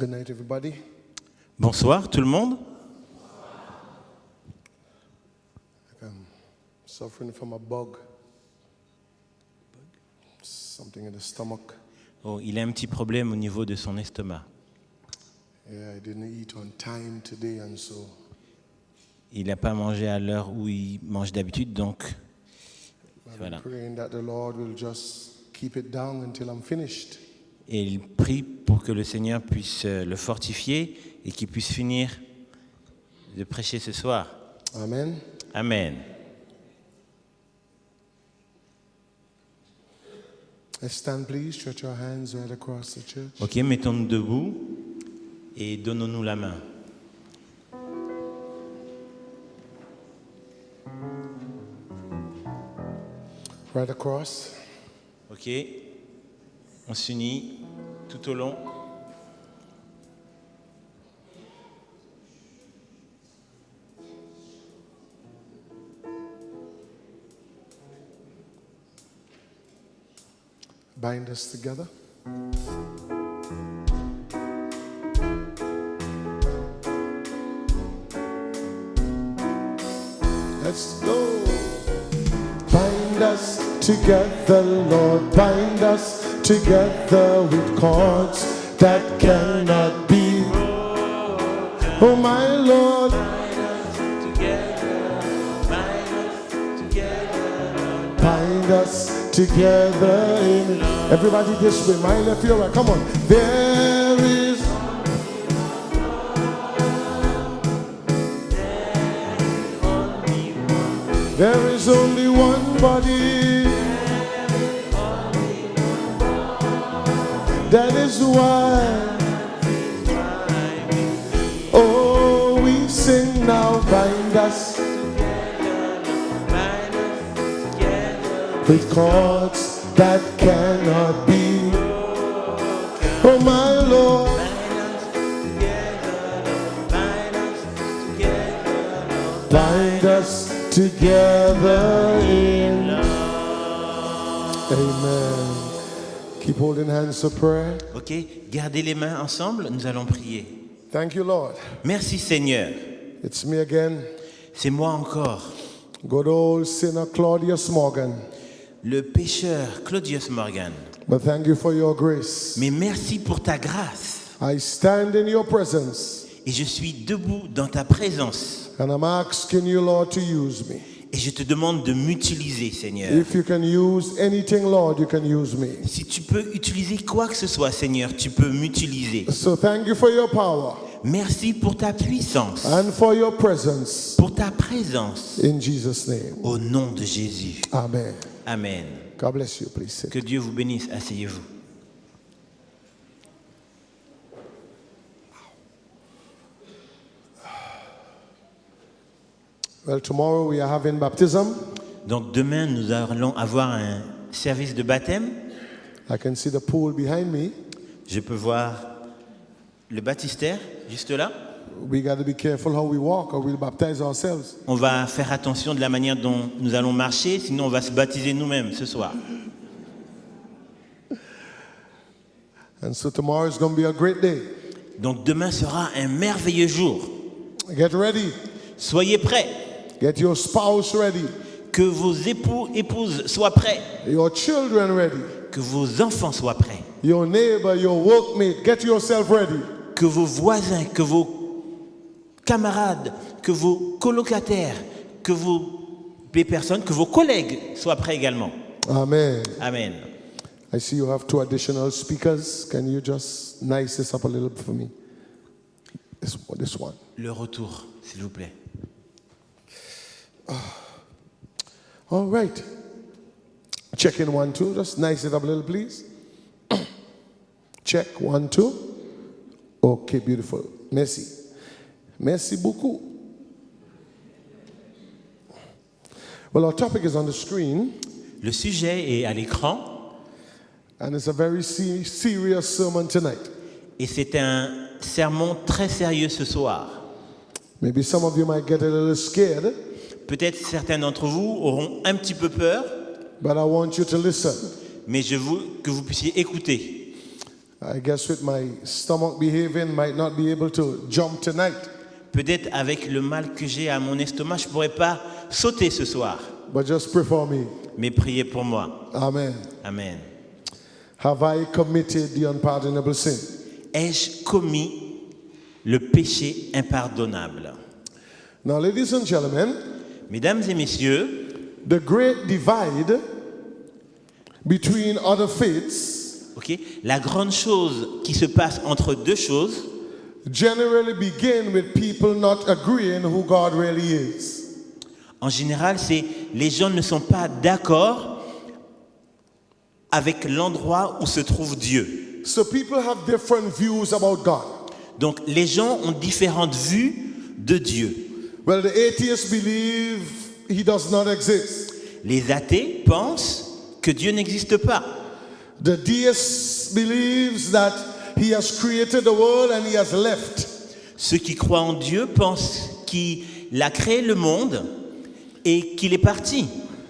Good night, everybody. Bonsoir tout le monde. I'm suffering from a bug. Something in the stomach. Oh, il a un petit problème au niveau de son estomac. Yeah, I didn't eat on time today, and so Il n'a pas mangé à l'heure où il mange d'habitude, donc voilà. I'm praying that the Lord will just keep it down until I'm finished. Et il prie pour que le Seigneur puisse le fortifier et qu'il puisse finir de prêcher ce soir. Amen. Amen. Let's stand, please. Stretch your hands right across the church. Ok, mettons-nous debout et donnons-nous la main. Right across. Ok, on s'unit tout au long. Bind us together. Let's go. Bind us together, Lord. Bind us together with cords that cannot be. Oh, my Lord. Bind us together in everybody this way, my left, your right. Come on. There is only one body. That is why. Oh, we sing now. Bind us with cords that cannot be. Oh, my Lord. Bind us together in love. Amen. Keep holding hands for prayer. Ok, gardez les mains ensemble, nous allons prier. Thank you, Lord. Merci Seigneur. It's me again. C'est moi encore, Good old sinner Claudius Morgan. le pécheur Claudius Morgan. But thank you for your grace. Mais merci pour ta grâce. I stand in your presence. Et je suis debout dans ta présence. And I'm asking you, Lord, to use me. Et je te demande de m'utiliser, Seigneur. If you can use anything, Lord, you can use me. Si tu peux utiliser quoi que ce soit, Seigneur, tu peux m'utiliser. So thank you for your power Merci pour ta puissance, and for your presence. pour ta présence. In Jesus' name. Au nom de Jésus. Amen. Amen. God bless you. Please sit. Que Dieu vous bénisse. Asseyez-vous. Well, tomorrow we are having baptism. Donc demain, nous allons avoir un service de baptême. I can see the pool behind me. Je peux voir le baptistère juste là. We got to be careful how we walk or we'll baptize ourselves. On va faire attention de la manière dont nous allons marcher, sinon on va se baptiser nous-mêmes ce soir. And so tomorrow is going to be a great day. Donc demain sera un merveilleux jour. Get ready. Soyez prêts. Get your spouse ready. Que vos époux, épouses soient prêts. Your children ready. Que vos enfants soient prêts. Your neighbor, your workmate, get yourself ready. Que vos voisins, que vos camarades, que vos colocataires, que les personnes, que vos collègues soient prêts également. Amen. Amen. I see you have 2 additional speakers. Can you just nice this up a little bit for me? This one. Le retour, s'il vous plaît. All right. Check in 1, 2. Just nice it up a little, please. Check 1, 2. Okay, beautiful. Merci. Merci beaucoup. Well, our topic is on the screen. Le sujet est à l'écran And it's a very serious sermon tonight. et c'est un sermon très sérieux ce soir. Maybe some of you might get a little scared, Peut-être certains d'entre vous auront un petit peu peur, but I want you to listen. mais je veux que vous puissiez écouter. I guess with my stomach behaving, might not be able to jump tonight. Peut-être avec le mal que j'ai à mon estomac, je ne pourrais pas sauter ce soir. But just pray for me. Mais priez pour moi. Amen. Amen. Have I committed the unpardonable sin? Ai-je commis le péché impardonnable? Now, ladies and gentlemen, Mesdames et messieurs, the great divide between other faiths ok, la grande chose qui se passe entre deux choses generally begin with people not agreeing who God really is. en général, c'est les gens ne sont pas d'accord avec l'endroit où se trouve Dieu. So people have different views about God. Donc, les gens ont différentes vues de Dieu. Well, the atheists believe he does not exist. Les athées pensent que Dieu n'existe pas. The deist believes that he has created the world and he has left. Ceux qui croient en Dieu pensent qu'il a créé le monde et qu'il est parti.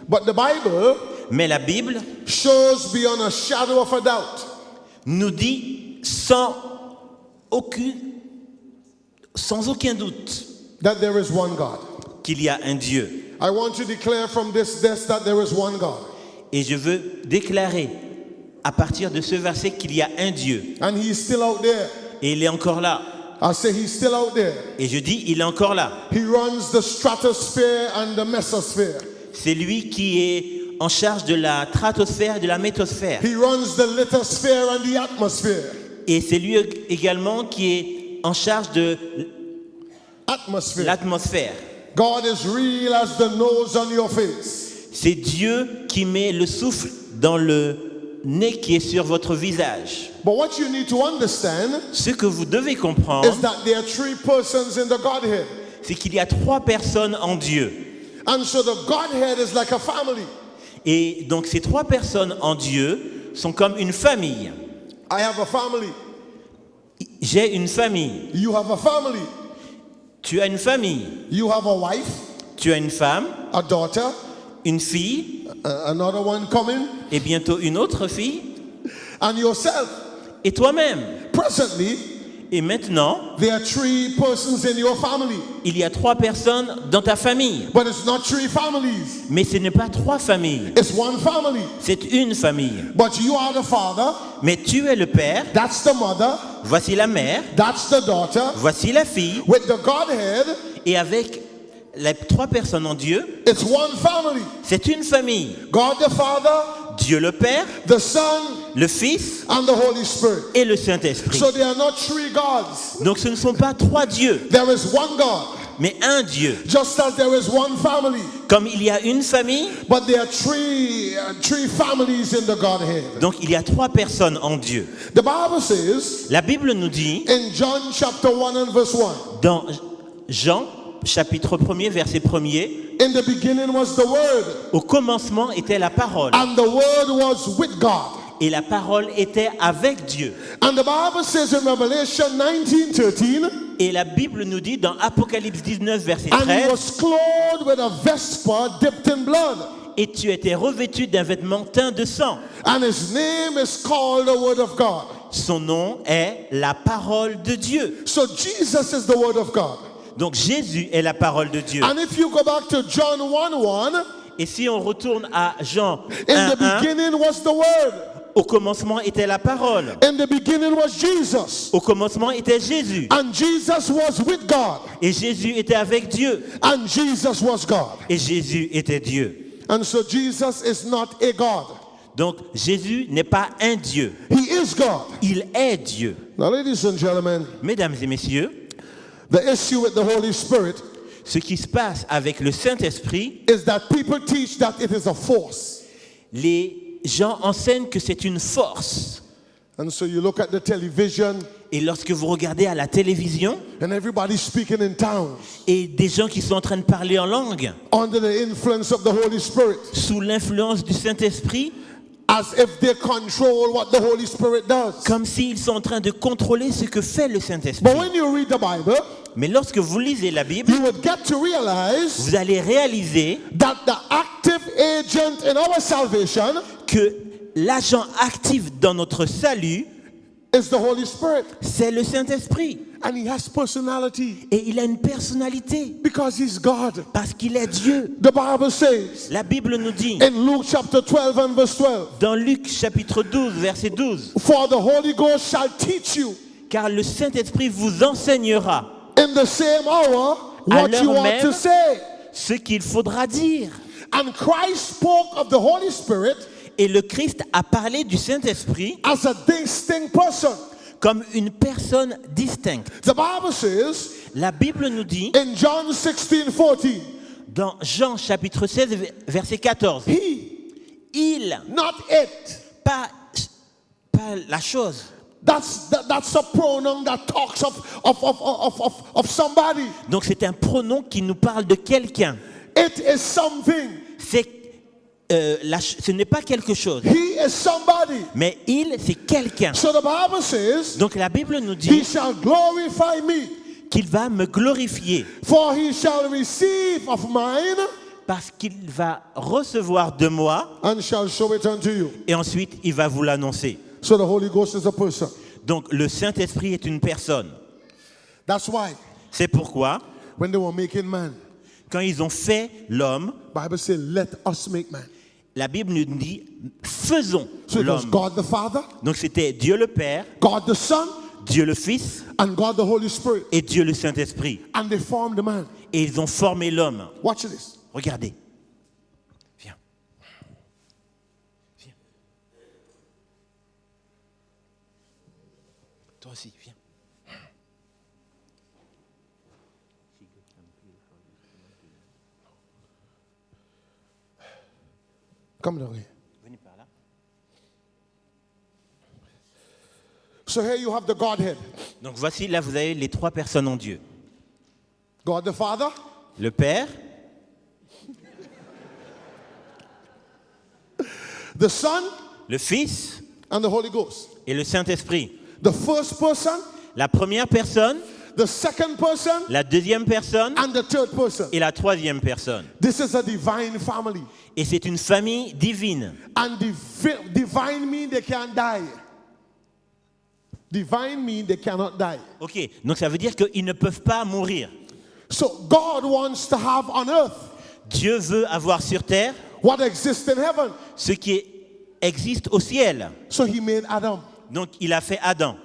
But the Bible Mais la Bible shows beyond a shadow of a doubt nous dit sans aucun doute that there is one God. qu'il y a un Dieu. I want to declare from this desk that there is one God. Et je veux déclarer à partir de ce verset qu'il y a un Dieu. And he's still out there. Et il est encore là. I say he's still out there. Et je dis, il est encore là. He runs the stratosphere and the mesosphere. C'est lui qui est en charge de la stratosphère et de la métosphère. He runs the lithosphere and the atmosphere. Et c'est lui également qui est en charge de Atmosphere. l'atmosphère. God is real as the nose on your face. C'est Dieu qui met le souffle dans le nez qui est sur votre visage. But what you need to understand Ce que vous devez comprendre, is that there are three persons in the Godhead. c'est qu'il y a trois personnes en Dieu. And so the Godhead is like a family. Et donc ces trois personnes en Dieu sont comme une famille. I have a family. J'ai une famille. You have a family. Tu as une famille. You have a wife, Tu as une femme, a daughter, une fille, another one coming, et bientôt une autre fille, and yourself. et toi-même. Presently, Et maintenant, there are three persons in your family. il y a trois personnes dans ta famille. But it's not three families. Mais ce n'est pas trois familles. It's one family. C'est une famille. But you are the father. Mais tu es le père, That's the mother. voici la mère, That's the daughter. voici la fille, With the Godhead, et avec les trois personnes en Dieu, it's one family. c'est une famille. God the Father, Dieu le Père, the Son, le Fils and the Holy Spirit. et le Saint-Esprit. So they are not three gods. Donc ce ne sont pas trois dieux, There is one God. mais un Dieu. Just as there is one family. Comme il y a une famille, But there are three families in the Godhead. donc il y a trois personnes en Dieu. The Bible says La Bible nous dit, in John chapter 1 and verse 1, dans Jean, chapitre 1er, verset 1er, in the beginning was the Word, au commencement était la parole, and the Word was with God. et la parole était avec Dieu. And the Bible says in Revelation 19:13, Et la Bible nous dit dans Apocalypse 19, verset and he 13, was clothed with a vesper dipped in blood, et tu étais revêtu d'un vêtement teint de sang. and his name is called the Word of God. Son nom est la parole de Dieu. So Jesus is the Word of God. Donc Jésus est la parole de Dieu. And if you go back to John 1:1, Et si on retourne à Jean in the 1, beginning was the Word. au commencement était la parole. In the beginning was Jesus. Au commencement était Jésus. And Jesus was with God. Et Jésus était avec Dieu. And Jesus was God. Et Jésus était Dieu. And so Jesus is not a God. Donc Jésus n'est pas un Dieu. He is God. Il est Dieu. Now, ladies and gentlemen, Mesdames et messieurs, the issue with the Holy Spirit ce qui se passe avec le Saint-Esprit, is that people teach that it is a force. les gens enseignent que c'est une force. And so you look at the television Et lorsque vous regardez à la télévision, and everybody's speaking in tongues et des gens qui sont en train de parler en langue, under the influence of the Holy Spirit, sous l'influence du Saint-Esprit, as if they control what the Holy Spirit does. comme s'ils sont en train de contrôler ce que fait le Saint-Esprit. But when you read the Bible, Mais lorsque vous lisez la Bible, you would get to realize vous allez réaliser that the active agent in our salvation que l'agent actif dans notre salut is the Holy Spirit. c'est le Saint-Esprit. And he has personality Et il a une personnalité because he's God. parce qu'il est Dieu. The Bible says La Bible nous dit in Luke chapter 12 and verse 12, dans Luc chapitre 12, verset 12, for the Holy Ghost shall teach you car le Saint-Esprit vous enseignera in the same hour À what you l'heure ought même. to say. ce qu'il faudra dire. And Christ spoke of the Holy Spirit Et le Christ a parlé du Saint-Esprit as a distinct person. comme une personne distincte. The Bible says La Bible nous dit in John 16:14, dans Jean chapitre 16, verset 14, il, not it. pas la chose. That's a pronoun that talks of somebody. Donc c'est un pronom qui nous parle de quelqu'un. It is something. Ce n'est pas quelque chose, He is somebody. mais il, c'est quelqu'un. So the Bible says, Donc la Bible nous he dit shall glorify me, qu'il va me glorifier for he shall receive of mine parce qu'il va recevoir de moi and shall show it unto you. et ensuite il va vous l'annoncer. So the Holy Ghost is a person. Donc le Saint-Esprit est une personne. That's why C'est pourquoi when they were making man, quand ils ont fait l'homme, Bible says, let us make man. la Bible nous dit faisons So it was l'homme. God the Father, Donc c'était Dieu le Père, God the Son, Dieu le Fils and God the Holy Spirit. et Dieu le Saint-Esprit. And they formed the man. Et ils ont formé l'homme. Watch this. Regardez. Viens. Viens. Toi aussi, viens. Come down here. Venez par là. So here you have the Godhead. Donc voici, là vous avez les trois personnes en Dieu. God the Father, Le Père, the Son, le Fils and the Holy Ghost. et le Saint-Esprit. The first person, La première personne, the second person, la deuxième personne and the third person. et la troisième personne. This is a divine family. Et c'est une famille divine. And divine mean they can't die. Divine mean they cannot die. Ok, donc ça veut dire qu'ils ne peuvent pas mourir. So God wants to have on earth Dieu veut avoir sur terre what exists in heaven. ce qui existe au ciel. So he made Adam. Donc il a fait Adam.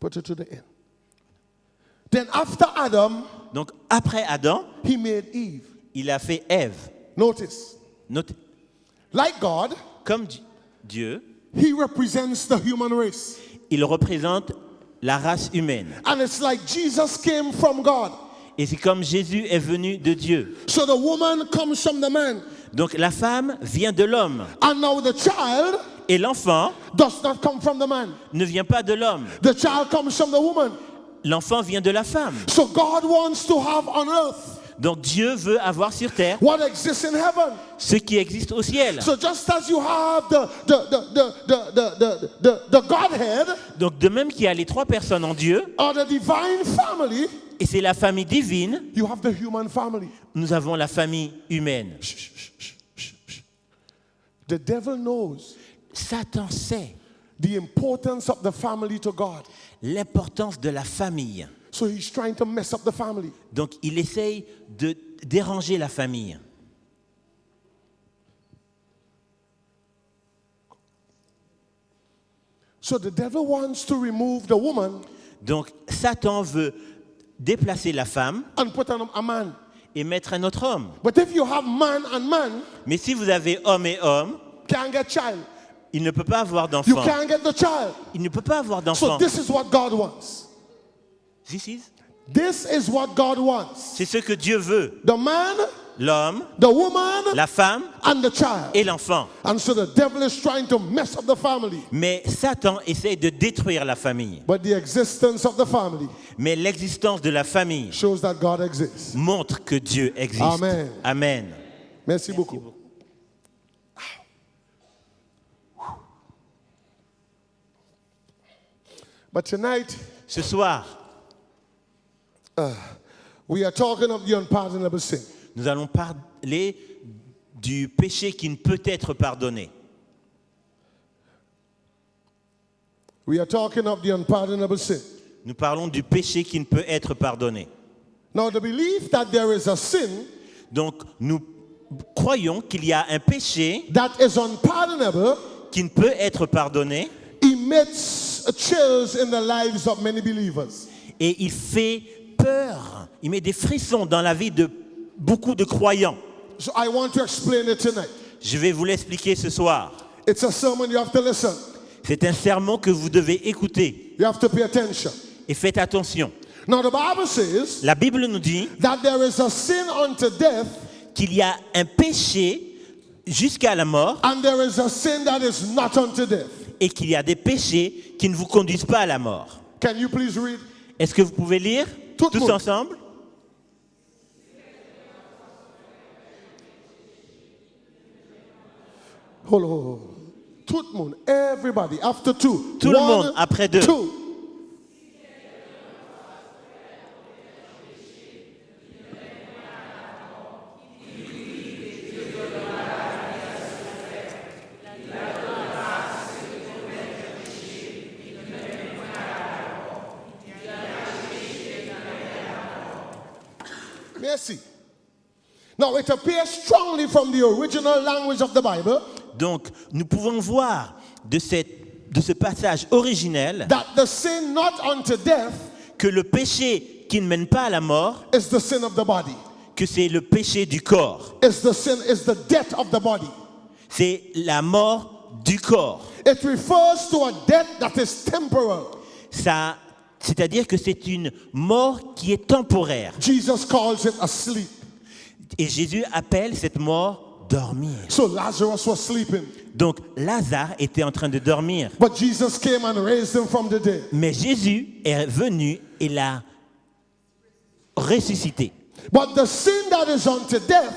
Put it to the end. Then after Adam, Donc après Adam, he made Eve. il a fait Ève. Notice, Note- like God, Comme Dieu, he represents the human race. il représente la race humaine. And it's like Jesus came from God. Et c'est comme Jésus est venu de Dieu. So the woman comes from the man. Donc la femme vient de l'homme. And now the child Et l'enfant does not come from the man. ne vient pas de l'homme. The child comes from the woman. L'enfant vient de la femme. So God wants to have on earth Donc Dieu veut avoir sur terre what exists in heaven. ce qui existe au ciel. So just as you have the Godhead Donc de même qu'il y a les trois personnes en Dieu, or the divine family, et c'est la famille divine, you have the human family. nous avons la famille humaine. The devil knows Satan sait the importance of the family to God. l'importance de la famille. So he's trying to mess up the family. Donc il essaye de déranger la famille. So the devil wants to remove the woman Donc Satan veut déplacer la femme and put on a man. et mettre un autre homme. But if you have man and man, Mais si vous avez homme et homme, can't get child. il ne peut pas avoir You d'enfant. can't get the child. Il ne peut pas avoir So d'enfant. this is what God wants. This is what God wants. C'est ce que Dieu veut. The man, L'homme, the woman, la femme and the child. et l'enfant. And so the devil is trying to mess up the family. Mais Satan essaye de détruire la famille. But the existence of the family Mais l'existence de la famille shows that God exists. montre que Dieu existe. Amen. Amen. Merci beaucoup. But tonight, Ce soir, We are talking of the unpardonable sin. Nous allons parler du péché qui ne peut être pardonné. We are talking of the unpardonable sin. Nous parlons du péché qui ne peut être pardonné. Now, the belief that there is a sin Donc, nous croyons qu'il y a un péché that is unpardonable qui ne peut être pardonné emits chills in the lives of many believers. et il fait peur. Il met des frissons dans la vie de beaucoup de croyants. So I want to explain it tonight. Je vais vous l'expliquer ce soir. It's a sermon you have to listen. C'est un sermon que vous devez écouter You have to pay attention. et faites attention. Now, the Bible says La Bible nous dit that there is a sin unto death qu'il y a un péché jusqu'à la mort and there is a sin that is not unto death. et qu'il y a des péchés qui ne vous conduisent pas à la mort. Can you please read? Est-ce que vous pouvez lire Tout le tous monde. ensemble? Hold on, hold on. Tout le monde, everybody, after two. Tout le monde, après deux. Two. Merci. Now, it appears strongly from the original language of the Bible Donc, nous pouvons voir de ce passage originel that the sin not unto death que le péché qui ne mène pas à la mort, is the sin of the body. que c'est le péché du corps. Is the death of the body. C'est la mort du corps. It refers to a death that is temporal. C'est-à-dire que c'est une mort qui est temporaire. Jesus calls it a sleep. Et Jésus appelle cette mort dormir. So Lazarus was sleeping, Donc Lazare était en train de dormir. but Jesus came and raised him from the dead. Mais Jésus est venu et l'a ressuscité. But the sin that is unto death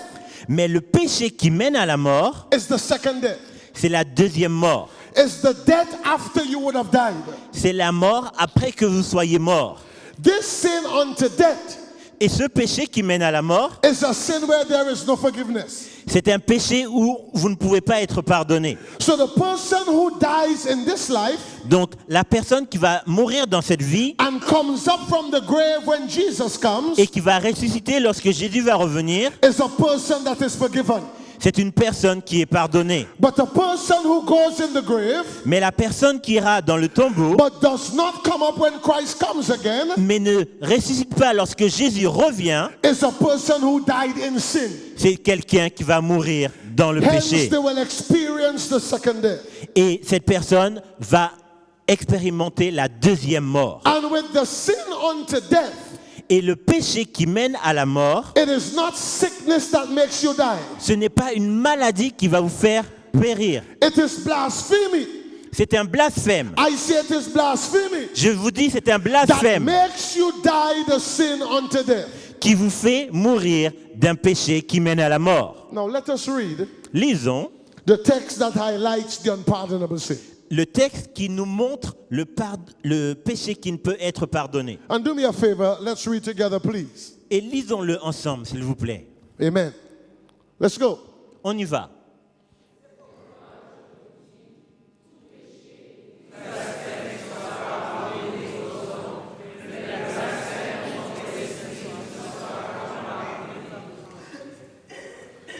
Mais le péché qui mène à la mort, is the second death. c'est la deuxième mort. It's the death after you would have died. C'est la mort après que vous soyez mort. This sin unto death Et ce péché qui mène à la mort, is a sin where there is no forgiveness. c'est un péché où vous ne pouvez pas être pardonné. So the person who dies in this life Donc la personne qui va mourir dans cette vie and comes up from the grave when Jesus comes et qui va ressusciter lorsque Jésus va revenir, is a person that is forgiven. c'est une personne qui est pardonnée. But the person who goes in the grave Mais la personne qui ira dans le tombeau, but does not come up when Christ comes again mais ne ressuscite pas lorsque Jésus revient, is a person who died in sin. c'est quelqu'un qui va mourir dans le Hence, péché. they will experience the second death. Et cette personne va expérimenter la deuxième mort. And with the sin unto death, Et le péché qui mène à la mort, it is not sickness that makes you die. ce n'est pas une maladie qui va vous faire périr. It is blasphemy. C'est un blasphème. I say it is blasphemy Je vous dis, c'est un that blasphème makes you die the sin unto death. qui vous fait mourir d'un péché qui mène à la mort. Now let us read Lisons the text that highlights the unpardonable sin. le texte qui nous montre le péché qui ne peut être pardonné. And do me a favor, let's read together, please. Et lisons-le ensemble, s'il vous plaît. Amen. Let's go. On y va.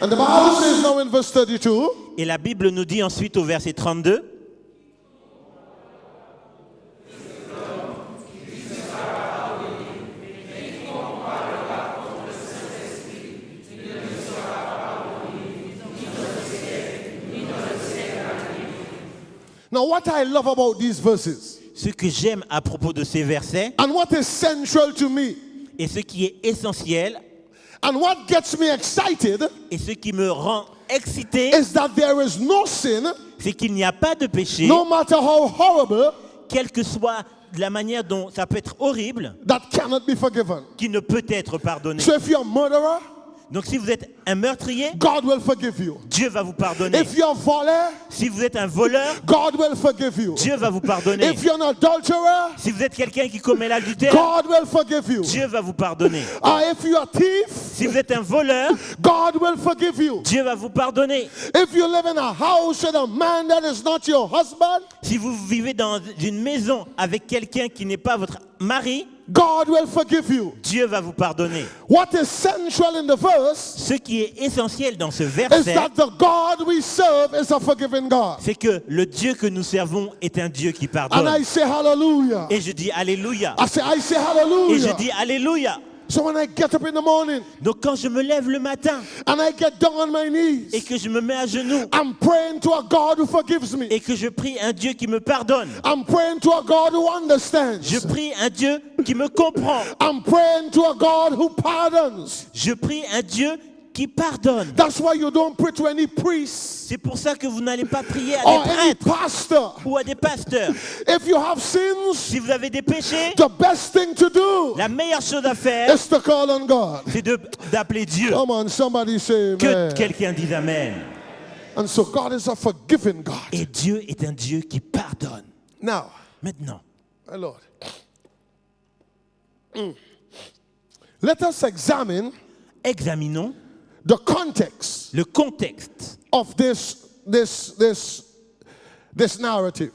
And the Bible says now in verse 32, Et la Bible nous dit ensuite au verset 32, now what I love about these verses ce que j'aime à propos de ces versets, and what is central to me et ce qui est essentiel, and what gets me excited et ce qui me rend excité, is that there is no sin, c'est qu'il n'y a pas de péché, no matter how horrible, quelle que soit la manière dont ça peut être horrible, that cannot be forgiven. qui ne peut être pardonné. So if you're a murderer, Donc si vous êtes un meurtrier, God will forgive you. Dieu va vous pardonner. If you're a voler, Si vous êtes un voleur, God will forgive you. Dieu va vous pardonner. If you're an adulterer, Si vous êtes quelqu'un qui commet l'adultère, God will forgive you. Dieu va vous pardonner. If you're a thief, Si vous êtes un voleur, God will forgive you. Dieu va vous pardonner. If you live in a house with a man that is not your husband, Si vous vivez dans une maison avec quelqu'un qui n'est pas votre mari, God will forgive you. Dieu va vous pardonner. What is central in the verse Ce qui est essentiel dans ce is verset, that the God we serve is a forgiving God. c'est que le Dieu que nous servons est un Dieu qui And pardonne. I say hallelujah. Et je dis Alléluia. I say Et je hallelujah. dis Alléluia. So when I get up in the morning Donc quand je me lève le matin and I get down on my et knees, que je me mets à genoux I'm praying to a God who forgives me. et que je prie un Dieu qui me pardonne, I'm praying to a God who understands. je prie un Dieu qui me comprend, I'm praying to a God who pardons. je prie un Dieu qui pardonne. That's why you don't pray to any priest C'est pour ça que vous n'allez pas prier à or des any prêtres pastor. ou à des pasteurs. If you have sins, Si vous avez des péchés, the best thing to do la meilleure chose à faire, is to call on God. c'est d'appeler Dieu. Come on, somebody say Que amen. quelqu'un dise Amen. And so God is a forgiving God. Et Dieu est un Dieu qui pardonne. Now, Maintenant, my Lord, let us examine examinons the context le contexte of this narrative.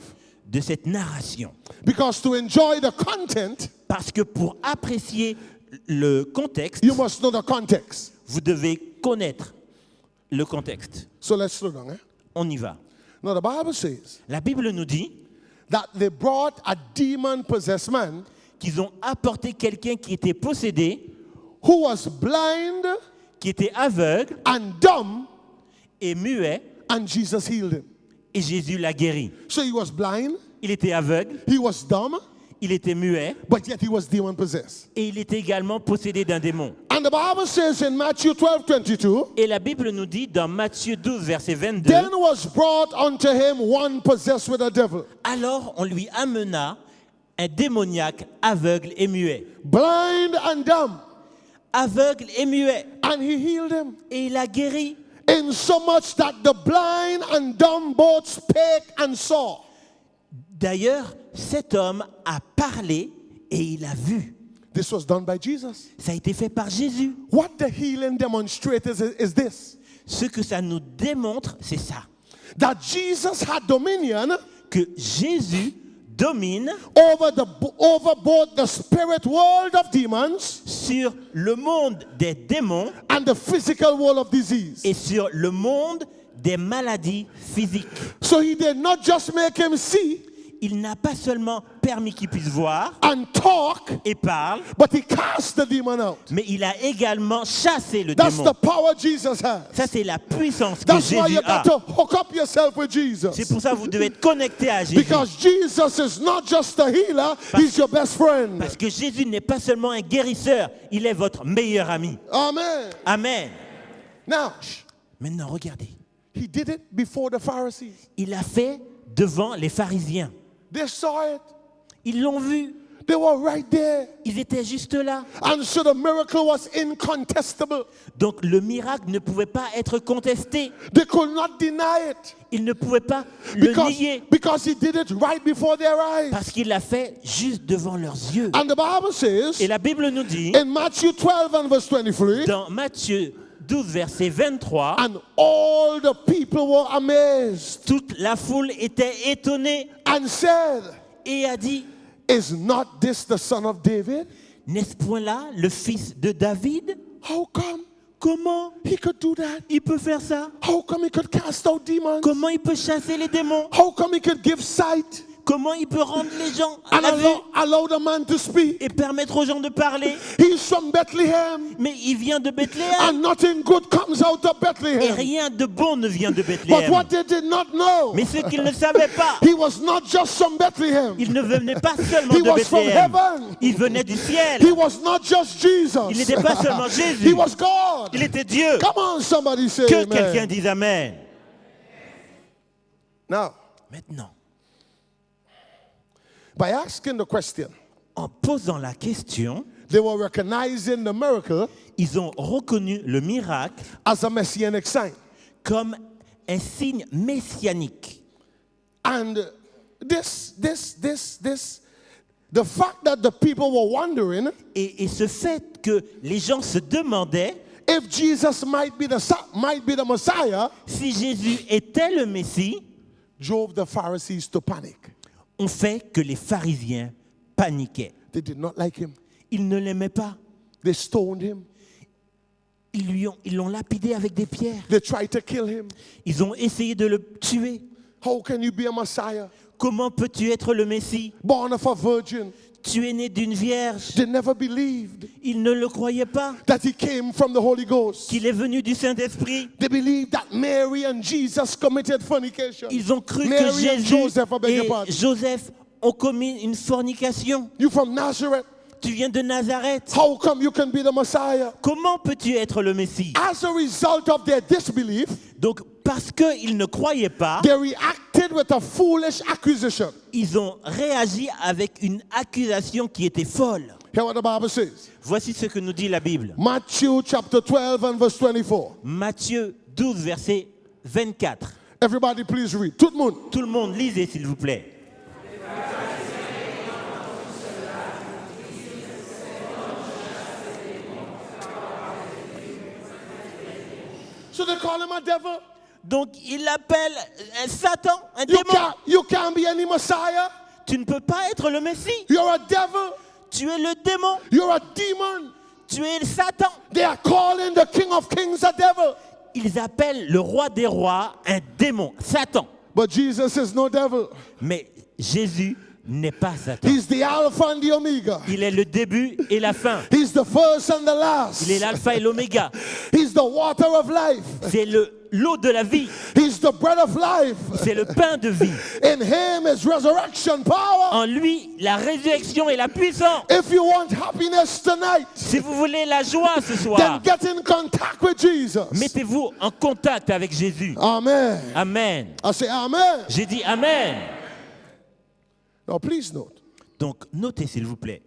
de cette narration. Because to enjoy the content, Parce que pour apprécier le contexte, you must know the context. vous devez connaître le contexte. So let's slow down. On y va. Now the Bible says La Bible nous dit that they brought a demon-possessed man qu'ils ont apporté quelqu'un qui était possédé, who was blind qui était aveugle and dumb, et muet, and Jesus healed him. et Jésus l'a guéri. So he was blind, Il était aveugle, he was dumb, il était muet, but yet he was demon-possessed. et il était également possédé d'un démon. And the Bible says in Matthew 12:22, Et la Bible nous dit dans Matthieu 12, verset 22, then was brought unto him one possessed with a devil, alors on lui amena un démoniaque aveugle et muet. blind and dumb, Aveugle et muet. and he healed him. Et il a guéri. Insomuch that the blind and dumb both spake and saw. D'ailleurs, cet homme a parlé et il a vu. This was done by Jesus. Ça a été fait par Jésus. What the healing demonstrates is this: Ce que ça nous démontre, c'est ça. that Jesus had dominion Que Jésus domine over both the spirit world of demons sur le monde des démons and the physical world of disease. et sur le monde des maladies physiques. So he did not just make him see Il n'a pas seulement permis qu'il puisse voir and talk, et parle, but he cast the demon out. mais il a également chassé le That's démon. the power Jesus has. Ça, c'est la puissance que That's why Jésus you a. got to hook up yourself with Jesus. C'est pour ça que vous devez être connecté à Jésus. Because Jesus is not just a healer, he's your best friend. Parce que Jésus n'est pas seulement un guérisseur, il est votre meilleur ami. Amen. Amen. Now, Maintenant, regardez. he did it before the Pharisees. Il a fait devant les pharisiens. They saw it. Ils l'ont vu. They were right there. Ils étaient juste là. And so the miracle was incontestable. Donc le miracle ne pouvait pas être contesté. They could not deny it. Ils ne pouvaient pas le nier. Because he did it right before their eyes. Parce qu'il l'a fait juste devant leurs yeux. And the Bible says Et la Bible nous dit, in Matthew 12 and verse 23, dans Matthieu 12, verset 23, and all the people were amazed toute la foule était étonnée and said, et a dit, is not this the son of David? n'est-ce point là le fils de David? How come Comment he could do that? il peut faire ça? How come he could cast out demons? Comment il peut chasser les démons? How come he could give sight Comment il peut rendre les gens à and la vue allow the man to speak? et permettre aux gens de parler? He's from Bethlehem, Mais il vient de Bethléem and nothing good comes out of et Bethlehem. rien de bon ne vient de But Bethléem. what they did not know, Mais ce qu'ils ne savaient pas, he was not just from Bethlehem. il ne venait pas seulement He de was from Bethléem. heaven. Il venait du ciel. He was not just Jesus. Il n'était pas seulement He Jésus. was God. Il était Dieu. Come on, somebody say Que quelqu'un amen. dise Amen. Now, Maintenant, by asking the question, en posant la question, they were recognizing the miracle Ils ont reconnu le miracle as a messianic sign. comme un signe messianique. And the fact that the people were wondering Et ce fait que les gens se demandaient if Jesus might be the Messiah si Jésus était le Messie, drove the Pharisees to panic. ont fait que les pharisiens paniquaient. They did not like him. Ils ne l'aimaient pas. They stoned him. Ils l'ont lapidé avec des pierres. They tried to kill him. Ils ont essayé de le tuer. How can you be a Messiah? Comment peux-tu être le Messie? Born of a virgin. Tu es né d'une vierge. They never believed Ils ne le croyaient pas, that he came from the Holy Ghost. qu'il est venu du Saint-Esprit. They believed that Mary and Jesus committed fornication. Ils ont cru Mary que and Jésus Joseph, I beg your et pardon. Joseph ont commis une fornication. You from Nazareth? Tu viens de Nazareth. How come you can be the Messiah? Comment peux-tu être le Messie? As a result of their disbelief, Donc, parce qu'ils ne croyaient pas, they reacted with a foolish accusation. ils ont réagi avec une accusation qui était folle. Hear what the Bible says. Voici ce que nous dit la Bible. Matthew chapter 12 and verse 24. Matthieu 12, verset 24. Everybody please read. Tout le monde. Tout le monde, lisez s'il vous plaît. So they call him a devil. Donc, il l'appelle un Satan, un démon. You can't be any Messiah. Tu ne peux pas être le Messie. You're a devil. Tu es le démon. You're a demon. Tu es le Satan. They are calling the King of Kings a devil. Ils appellent le roi des rois un démon, Satan. But Jesus is no devil. Mais Jésus n'est pas Satan. He's the Alpha and the Omega. Il est le début et la fin. He's the first and the last. Il est l'alpha et l'oméga. He's the water of life. C'est l'eau de la vie. He's the bread of life. C'est le pain de vie. In him is resurrection power. En lui, la résurrection et la puissance. If you want happiness tonight, Si vous voulez la joie ce then soir, get in contact with Jesus. mettez-vous en contact avec Jésus. Amen. Amen. I say amen. J'ai dit Amen. Now please note, Donc, notez s'il vous plaît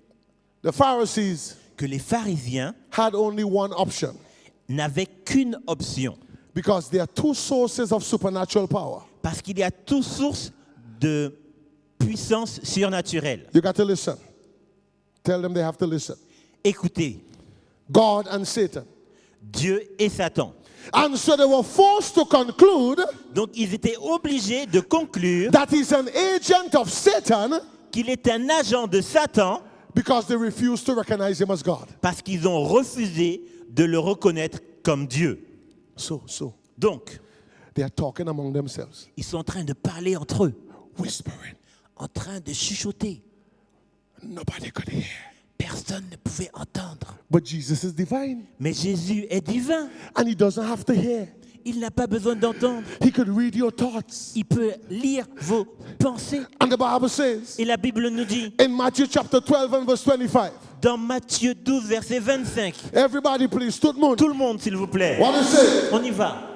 the Pharisees que les pharisiens had only one option n'avaient qu'une option. because there are two sources of supernatural power. Parce qu'il y a toute source de puissance surnaturelle. You got to listen. Tell them they have to listen. Écoutez, God and Satan. Dieu et Satan. And so they were forced to conclude Donc ils étaient obligés de conclure that he's an agent of Satan qu'il est un agent de Satan because they refused to recognize him as God. parce qu'ils ont refusé de le reconnaître comme Dieu. So Donc, they are talking among themselves, ils sont en train de parler entre eux, whispering. en train de chuchoter. Nobody could hear. Personne ne pouvait entendre. But Jesus is divine Mais Jésus est divin. and he doesn't have to hear. Il n'a pas besoin d'entendre. He could read your thoughts. Il peut lire vos pensées. And the Bible says Et la Bible nous dit, in Matthew chapter 12 and verse 25. dans Matthieu 12, verset 25, Everybody please, tout le monde. tout le monde s'il vous plaît, What is it? on y va.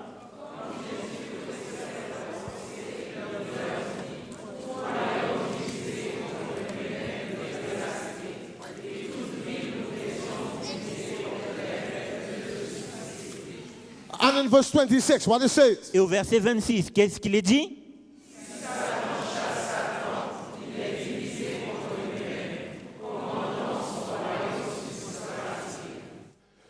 And in verse 26, what it says? Et au verset 26, qu'est-ce qu'il est dit?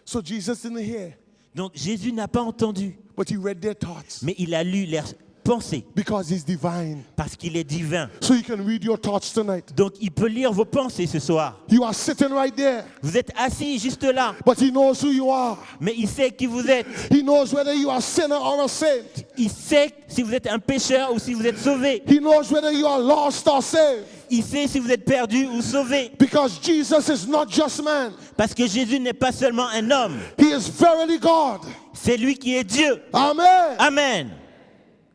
So Jesus didn't hear, Donc Jésus n'a pas entendu, but he read their thoughts mais il a lu leurs pensées because he's divine. parce qu'il est divin. So he can read your thoughts tonight. Donc il peut lire vos pensées ce soir. You are sitting right there, Vous êtes assis juste là, but he knows who you are. mais il sait qui vous êtes. He knows whether you are a sinner or a saint. Il sait si vous êtes un pécheur ou si vous êtes sauvé. He knows whether you are lost or saved. Il sait si vous êtes perdu ou sauvé. Because Jesus is not just man. Parce que Jésus n'est pas seulement un homme, He is verily God. c'est lui qui est Dieu. Amen. Amen.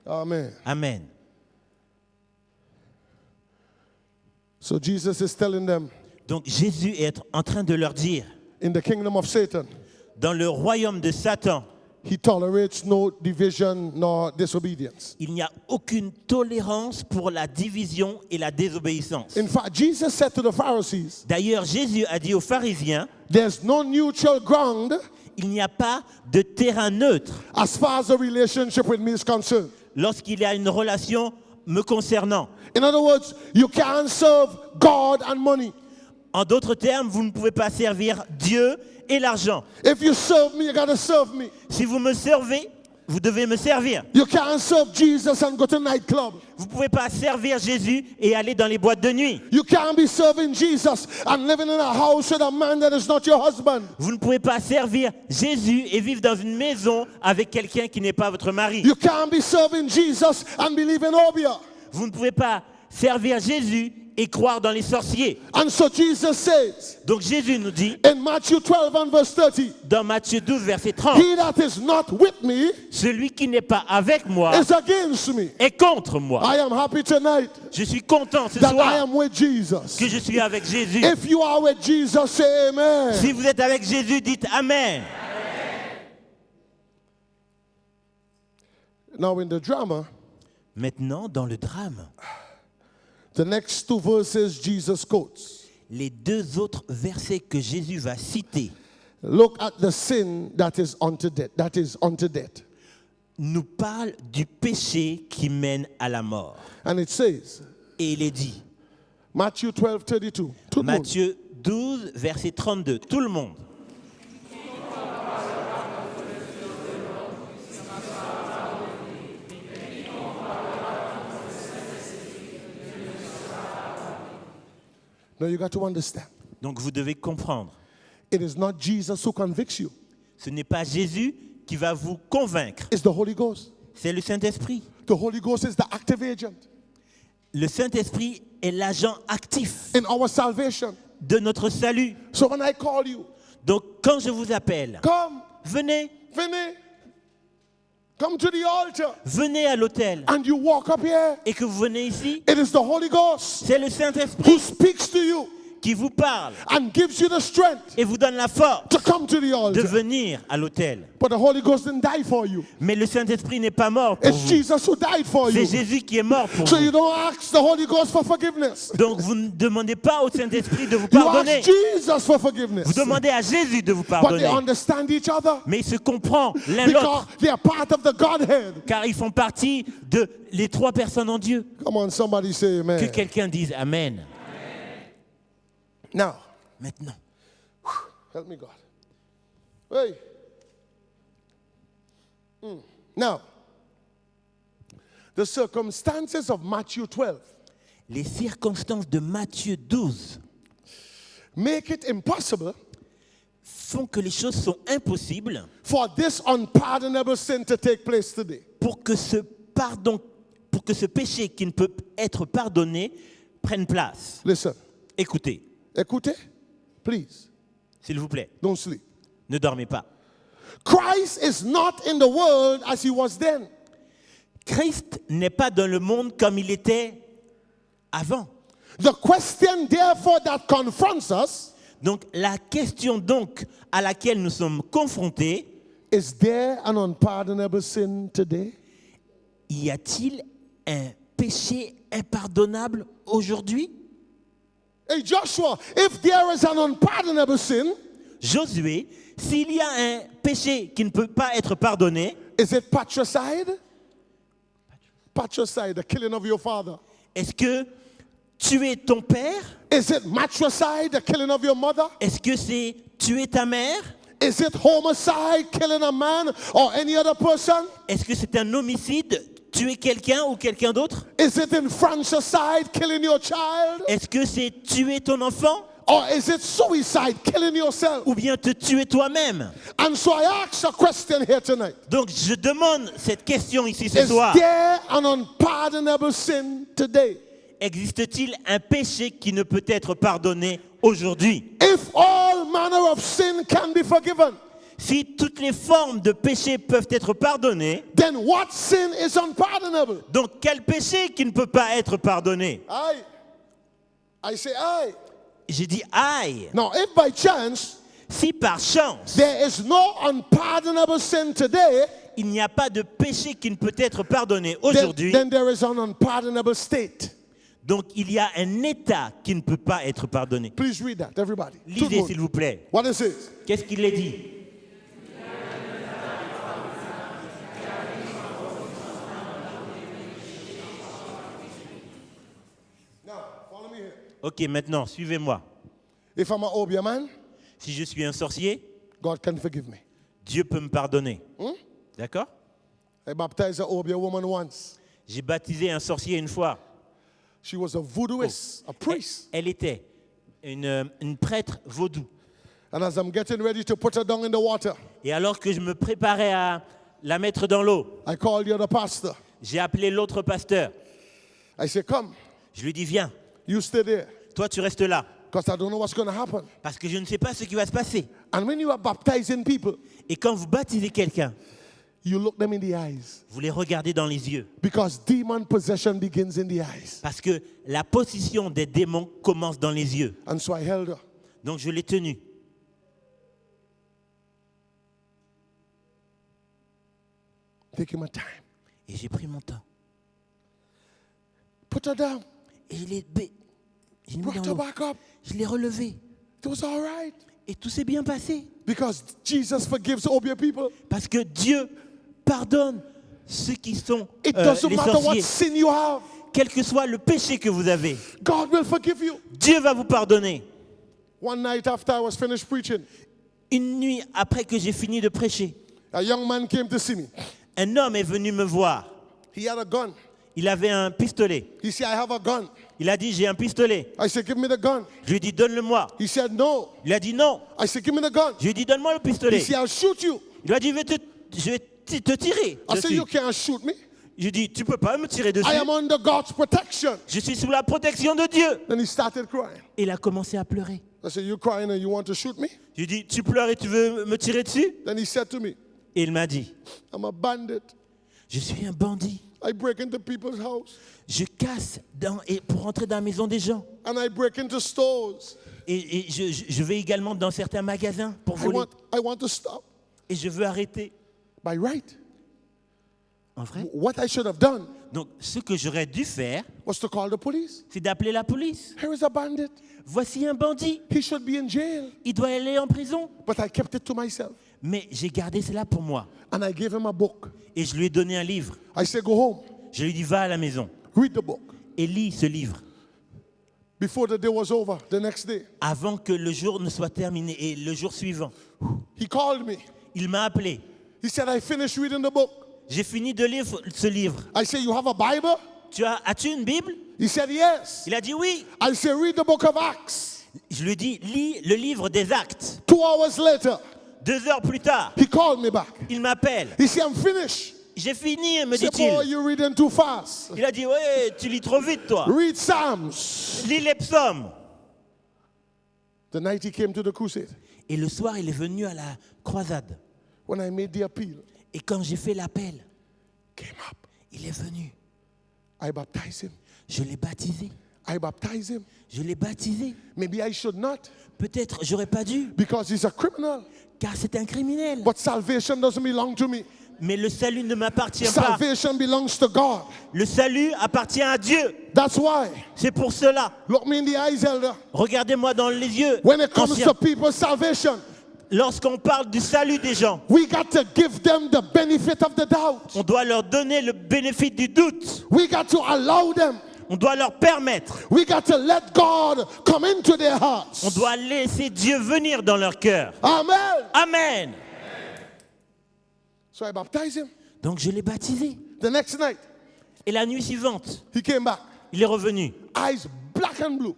Amen. Amen. So Jesus is telling them, Donc Jésus est en train de leur dire, in the kingdom of Satan, dans le royaume de Satan, he tolerates no division nor disobedience. il n'y a aucune tolérance pour la division et la désobéissance. In fact, Jesus said to the Pharisees, D'ailleurs, Jésus a dit aux pharisiens, there's no neutral ground il n'y a pas de terrain neutre as far as the relationship with me is concerned. lorsqu'il y a une relation me concernant. In other words, you can't serve God and money. En d'autres termes, vous ne pouvez pas servir Dieu et l'argent. If you serve me, you got to serve me. Si vous me servez, vous devez me servir. You can't serve Jesus and go to nightclub. Vous ne pouvez pas servir Jésus et aller dans les boîtes de nuit. You can't be serving Jesus and living in a house with a man that is not your husband. Vous ne pouvez pas servir Jésus et vivre dans une maison avec quelqu'un qui n'est pas votre mari. You can't be serving Jesus and believe in Obia. Vous ne pouvez pas servir Jésus et croire dans les sorciers. And so Jesus says Donc Jésus nous dit, in Matthew 12 and verse 30, dans Matthieu 12, verset 30, he that is not with me celui qui n'est pas avec moi is against me. est contre moi. I am happy tonight Je suis content ce that I soir am with Jesus. que je suis avec Jésus. If you are with Jesus, say amen. Si vous êtes avec Jésus, dites Amen. Now in the drama, Maintenant, dans le drame, the next two verses Jesus quotes. les deux autres versets que Jésus va citer Look at the sin that is unto death. nous parlent du péché qui mène à la mort. And it says, Et il est dit, Matthew 12, 32. Tout le monde. Matthieu 12, verset 32, tout le monde. Now you got to understand. Donc vous devez comprendre, It is not Jesus who convicts you. ce n'est pas Jésus qui va vous convaincre, It's the Holy Ghost. c'est le Saint-Esprit. The Holy Ghost is the active agent Le Saint-Esprit est l'agent actif in our salvation. de notre salut. So when I call you, Donc quand je vous appelle, come, venez, come to the altar, venez à l'autel and you walk up here. et que vous venez ici, It is the Holy Ghost c'est le Saint-Esprit who speaks to you qui vous parle and gives you the strength et vous donne la force to come to the de altar. venir à l'autel. But the Holy Ghost didn't die for you. Mais le Saint-Esprit n'est pas mort pour It's vous. Jesus who died for C'est you. Jésus qui est mort pour So you vous. don't ask the Holy Ghost for forgiveness. Donc vous ne demandez pas au Saint-Esprit de vous You pardonner. ask Jesus for forgiveness. Vous demandez à Jésus de vous But they pardonner. understand each other Mais ils se comprennent l'un l'autre because they are part of the Godhead. car ils font partie de les trois personnes en Dieu. Come on, somebody say Que amen. quelqu'un dise Amen. Now, Maintenant, help me, God. Hey. Now, the circumstances of Matthew 12 les circonstances de Matthieu 12 make it impossible font que les choses sont impossibles for this unpardonable sin to take place today. pour que ce péché qui ne peut être pardonné prenne place. Listen, Écoutez, écoutez, please, s'il vous plaît, don't sleep. ne dormez pas. Christ is not in the world as he was then. Christ n'est pas dans le monde comme il était avant. The question, therefore, that confronts us Donc la question donc à laquelle nous sommes confrontés, is there an unpardonable sin today? y a-t-il un péché impardonnable aujourd'hui? Hey, Joshua, if there is an unpardonable sin, Josué, s'il y a un péché qui ne peut pas être pardonné, is it patricide? Patricide, the killing of your father. est-ce que tuer ton père? Is it matricide, the killing of your mother? Est-ce que c'est tuer ta mère? Is it homicide, killing a man or any other person? Est-ce que c'est un homicide, tuer quelqu'un ou quelqu'un d'autre? Is it infanticide, killing your child? Est-ce que c'est tuer ton enfant? Or is it suicide, killing yourself? Ou bien te tuer toi-même? And so I ask a question here tonight. Donc je demande cette question ici ce Is soir. there an unpardonable sin today? Existe-t-il un péché qui ne peut être pardonné aujourd'hui? If all manner of sin can be forgiven, Si toutes les formes de péché peuvent être pardonnées, then what sin is unpardonable? donc quel péché qui ne peut pas être pardonné? I say aye. J'ai dit aïe. Now, if by chance Si par chance, there is no unpardonable sin today, il n'y a pas de péché qui ne peut être pardonné then, aujourd'hui, then there is an unpardonable state. donc il y a un état qui ne peut pas être pardonné. Please read that, everybody. Lisez Tout le s'il monde. vous plaît. What is it? Qu'est-ce qu'il est dit? Ok, maintenant, suivez-moi. If I'm an Obia man, Si je suis un sorcier, God can forgive me. Dieu peut me pardonner. D'accord? I baptized an Obia woman once. J'ai baptisé un sorcier une fois. She was a voodooist, a priest. Elle était une prêtre vaudou. And as I'm getting ready to put her down in the water, Et alors que je me préparais à la mettre dans l'eau, I called the other pastor. j'ai appelé l'autre pasteur. I said, come, Je lui ai dit, viens, you stay there, toi tu restes là. because I don't know what's going to happen. Parce que je ne sais pas ce qui va se passer. And when you are baptizing people, Et quand vous baptisez quelqu'un, you look them in the eyes, vous les regardez dans les yeux. because demon possession begins in the eyes. Parce que la possession des démons commence dans les yeux. And so I held her. Donc je l'ai tenue. Taking my time. Et j'ai pris mon temps. Put her down. Et je l'ai mis Brought dans her l'eau. back up. Je l'ai relevé. It was all right. Et tout s'est bien passé. Because Jesus forgives Obia people. Parce que Dieu pardonne ceux qui sont It doesn't les matter what sorciers. sin you have. Quel que soit le péché que vous avez, God will forgive you. Dieu va vous pardonner. One night after I was finished preaching, Une nuit après que j'ai fini de prêcher, a young man came to see me. un homme est venu me voir. He had a gun. Il avait un pistolet. He said, I have a gun. Il a dit, j'ai un pistolet. I said, give me the gun. Je lui ai dit, donne-le-moi. He said, no. Il a dit non. I said, give me the gun. Je lui ai dit, donne-moi le He pistolet. said, I'll shoot you. Il a dit, je vais te tirer I said, dessus. you can't shoot me. Je lui ai dit, tu peux pas me tirer dessus. I am under God's protection. Je suis sous la protection de Dieu. Then he started crying. Et il a commencé à pleurer. I said, you crying and you want to shoot me? Je lui ai dit, tu pleures et tu veux me tirer dessus? Then he said to me, Et il m'a dit, I'm a bandit. je suis un bandit. I break into people's house Je casse pour rentrer dans la maison des gens. and I break into stores. Et je vais également dans certains magasins pour voler. I want to stop. Et je veux arrêter. By right. En vrai? What I should have done Donc, ce que j'aurais dû faire, was to call the police. c'est d'appeler la police. Here is a bandit. Voici un bandit. He should be in jail. Il doit aller en prison. But I kept it to myself. Mais j'ai gardé cela pour moi. And I gave him a book. Et je lui ai donné un livre. I said, go home. Je lui ai dit, va à la maison Read the book. et lis ce livre. Before the day was over, the next day, Avant que le jour ne soit terminé. Et le jour suivant, he called me. il m'a appelé. He said, I finished reading the book. J'ai fini de lire ce livre. I said, you have a Bible? As-tu une Bible? He said, yes. Il a dit oui. I said, read the book of Acts. Je lui ai dit, lis le livre des Actes. 2 hours later, 2 heures plus tard, he called me back. il m'appelle. He said, I'm finished. J'ai fini, me I said, boy, dit-il. you're reading too fast. Il a dit, ouais, tu lis trop vite, toi. Read Psalms. Lis les psaumes. The night he came to the crusade, Et le soir, il est venu à la croisade. when I made the appeal, Et quand j'ai fait l'appel, came up. il est venu. I baptized him. Je l'ai baptisé. I baptized him. Je l'ai baptisé. Maybe I should not, Peut-être j'aurais pas dû, because he's a criminal. car c'est un criminel. But salvation doesn't belong to me. Mais le salut ne m'appartient pas. Salvation belongs to God. Le salut appartient à Dieu. That's why. C'est pour cela. Look me in the eyes, elder. Regardez-moi dans les yeux. When it comes ancien. to people's salvation, Lorsqu'on parle du salut des gens, we got to give them the benefit of the doubt. on doit leur donner le bénéfice du doute. We got to allow them. On doit leur permettre. We got to let God come into their hearts. On doit laisser Dieu venir dans leur cœur. Amen. Amen. So I baptized him. Donc je l'ai baptisé. The next night, Et la nuit suivante, he came back. il est revenu. Eyes black and blue.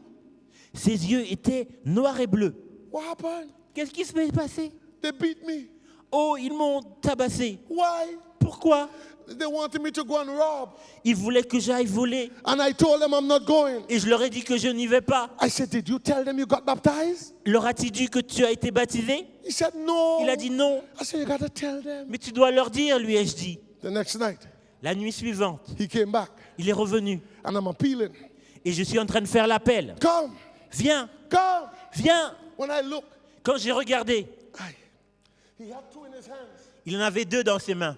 Ses yeux étaient noirs et bleus. What happened? Qu'est-ce qui s'est passé? They beat me. Oh, ils m'ont tabassé. Why? Pourquoi? They wanted me to go and rob. Ils voulaient que j'aille voler. And I told them I'm not going. Et je leur ai dit que je n'y vais pas. I said, did you tell them you got baptized? Leur as-tu dit que tu as été baptisé? He said, no. Il a dit non. I said, you got to tell them. Mais tu dois leur dire, lui ai-je dit. The next night, La nuit suivante, he came back. il est revenu. And I'm appealing. Et je suis en train de faire l'appel. Come. Viens, Come. viens. When I look, Quand j'ai regardé, he had 2 in his hands. il en avait 2 dans ses mains.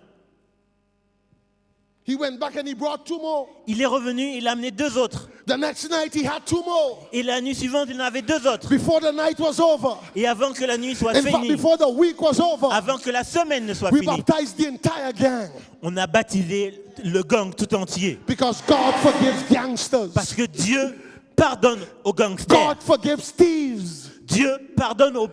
He went back and he brought 2 more. Il est revenu, il a amené 2 autres. The next night, he had 2 more. Et la nuit suivante, il en avait 2 autres. Before the night was over. Et avant que la nuit soit In fact, finie, before the week was over, avant que la semaine ne soit we finie, baptized the entire gang. on a baptisé le gang tout entier. Because God forgives gangsters. Parce que Dieu pardonne aux gangsters. God forgives thieves. Dieu pardonne aux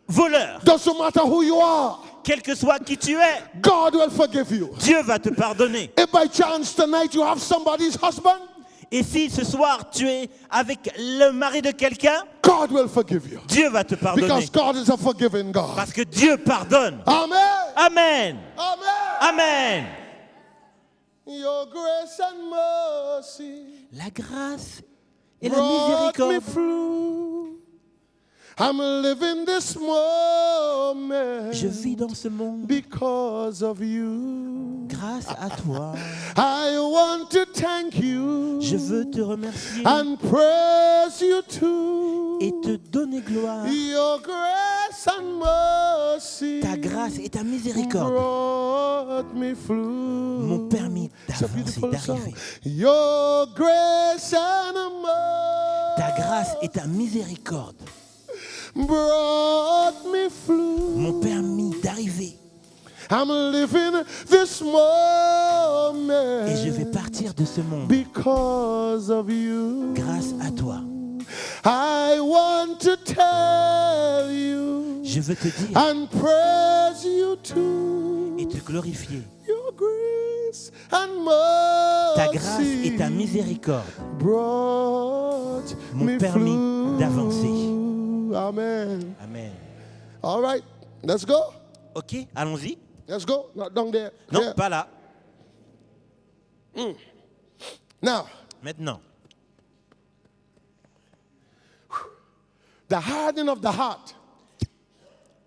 voleurs. Doesn't matter who you are, Quel que soit qui tu es, God will forgive you. Dieu va te pardonner. If by chance tonight you have somebody's husband, Et si ce soir tu es avec le mari de quelqu'un, God will forgive you. Dieu va te pardonner. Because God is a forgiving God. Parce que Dieu pardonne. Amen. Amen. Amen. Amen. Your grace and mercy La grâce et la brought me miséricorde. through. I'm living this moment Je vis dans ce monde because of you. grâce à toi. I want to thank you Je veux te remercier and praise you too. et te donner gloire. Your grace and mercy Ta grâce et ta miséricorde brought me through. m'ont permis It's a d'avancer, beautiful song. d'arriver. Your grace and mercy Ta grâce et ta miséricorde brought me through. m'ont permis d'arriver. I'm living this moment Et je vais partir de ce monde because of you. grâce à toi. I want to tell you Je veux te dire and praise you too. et te glorifier. Your grace and mercy Ta grâce et ta miséricorde brought m'ont me permis through. d'avancer. Amen. Amen. All right, let's go. Ok, allons-y. Let's go. Not down there. Non, Here. pas là. Now, Maintenant, the hardening of the heart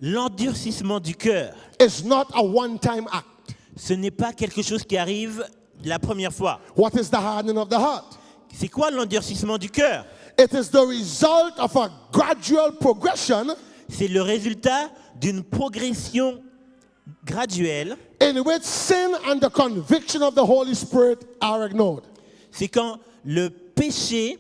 l'endurcissement du cœur, is not a one-time act. ce n'est pas quelque chose qui arrive la première fois. What is the hardening of the heart? C'est quoi l'endurcissement du cœur? It is the result of a gradual progression C'est le résultat d'une progression graduelle. in which sin and the conviction of the Holy Spirit are ignored. C'est quand le péché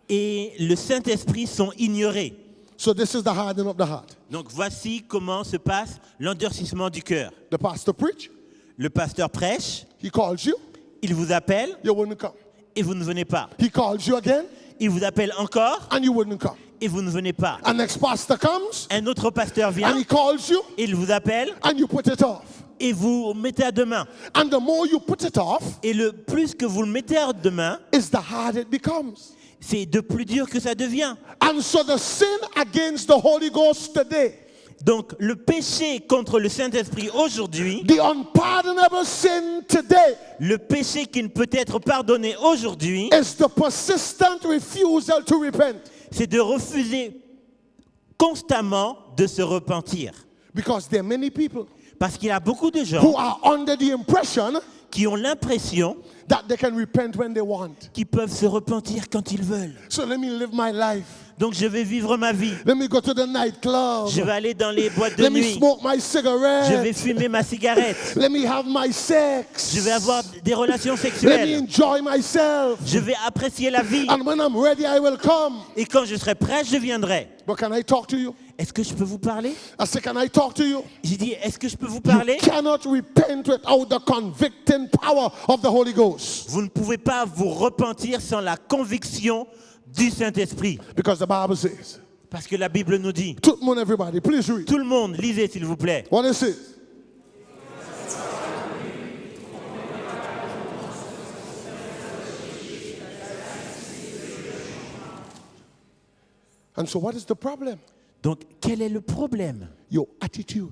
et le Saint-Esprit sont ignorés. So this is the hardening of the heart. Donc voici comment se passe l'endurcissement du cœur. The pastor preach, Le pasteur prêche, he calls you, il vous appelle you wouldn't come. et vous ne venez pas. He calls you again, Il vous appelle encore and you wouldn't come. et vous ne venez pas. And next pastor comes, Un autre pasteur and vient, he calls you, il vous appelle and you put it off. et vous mettez à demain. And the more you put it off, Et le plus que vous le mettez à demain, is the harder it becomes. c'est de plus dur que ça devient. And so the sin against the Holy Ghost today, Donc le péché contre le Saint-Esprit aujourd'hui, the unpardonable sin today, le péché qui ne peut être pardonné aujourd'hui, is the persistent refusal to repent. c'est de refuser constamment de se repentir. Because there are many people Parce qu'il y a beaucoup de who gens are under the impression qui ont l'impression that they can repent when they want. qu'ils peuvent se repentir quand ils veulent. So let me live my life. Donc je vais vivre ma vie. Let me go to the nightclub. Je vais aller dans les boîtes de Let me nuit. smoke my Je cigarette. vais fumer ma cigarette. Let me have my sex. Je vais avoir des relations Let me sexuelles. enjoy myself. Je vais apprécier la vie. And when I'm ready, I will come. Et quand je serai prêt, je viendrai. But can I talk to you? Est-ce que je peux vous parler? I say, can I talk to you? J'ai dit, est-ce que je peux vous You parler? cannot repent without the convicting power of the Holy Ghost. Vous ne pouvez pas vous repentir sans la conviction du Saint-Esprit. Because the Bible says, Parce que la Bible nous dit, tout le monde, everybody, please read. tout le monde, lisez s'il vous plaît. What it says. And so what is the problem? Donc, quel est le problème? Your attitude.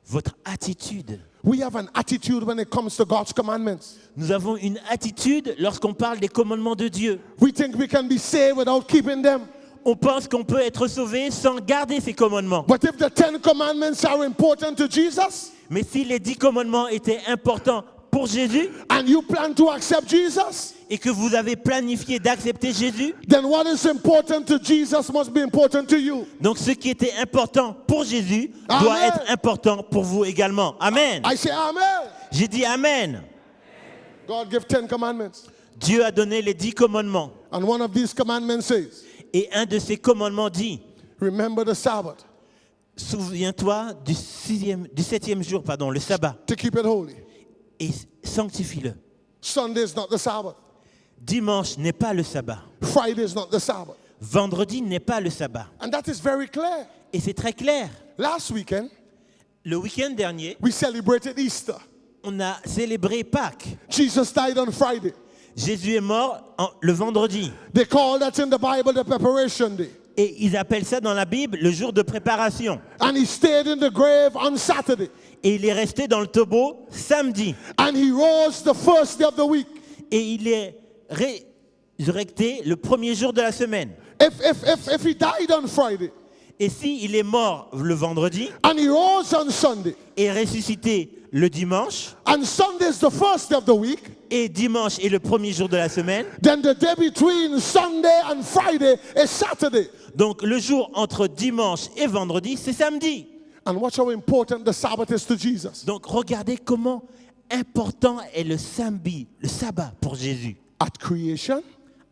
Votre attitude. We have an attitude when it comes to God's commandments. Nous avons une attitude lorsqu'on parle des commandements de Dieu. We think we can be saved without keeping them. On pense qu'on peut être sauvé sans garder ces commandements. But if the 10 commandments are important to Jesus, Mais si les 10 commandements étaient importants pour Jésus and you plan to accept Jesus, et que vous avez planifié d'accepter Jésus, then what is important to Jesus must be important to you. donc ce qui était important pour Jésus Amen. doit être important pour vous également. Amen. I say amen. J'ai dit Amen. God gave 10 commandments. Dieu a donné les 10 commandements. And one of these commandments says, Et un de ces commandements dit, remember the Sabbath souviens-toi du 7e jour, le sabbat, to keep it holy. et sanctifie-le. Sunday is not the Sabbath. Dimanche n'est pas le sabbat. Friday is not the Sabbath. Vendredi n'est pas le sabbat. And that is very clear. Et c'est très clair. Last weekend, Le week-end dernier, we celebrated Easter. on a célébré Pâques. Jesus died on Friday. Jésus est mort le vendredi. They call that in the Bible the preparation day. Et ils appellent ça dans la Bible le jour de préparation. And he stayed in the grave on Saturday. Et il est resté dans le tombeau samedi. And he rose the first day of the week. Et il est résurrecté le premier jour de la semaine. If he died on Friday Et si il est mort le vendredi and he rose on Sunday, et ressuscité le dimanche, and Sunday is the first day of the week, et dimanche est le premier jour de la semaine, then the day between Sunday and Friday is Saturday. donc le jour entre dimanche et vendredi, c'est samedi. And watch how important the Sabbath is to Jesus. Donc regardez comment important est le sabbat pour Jésus. At creation,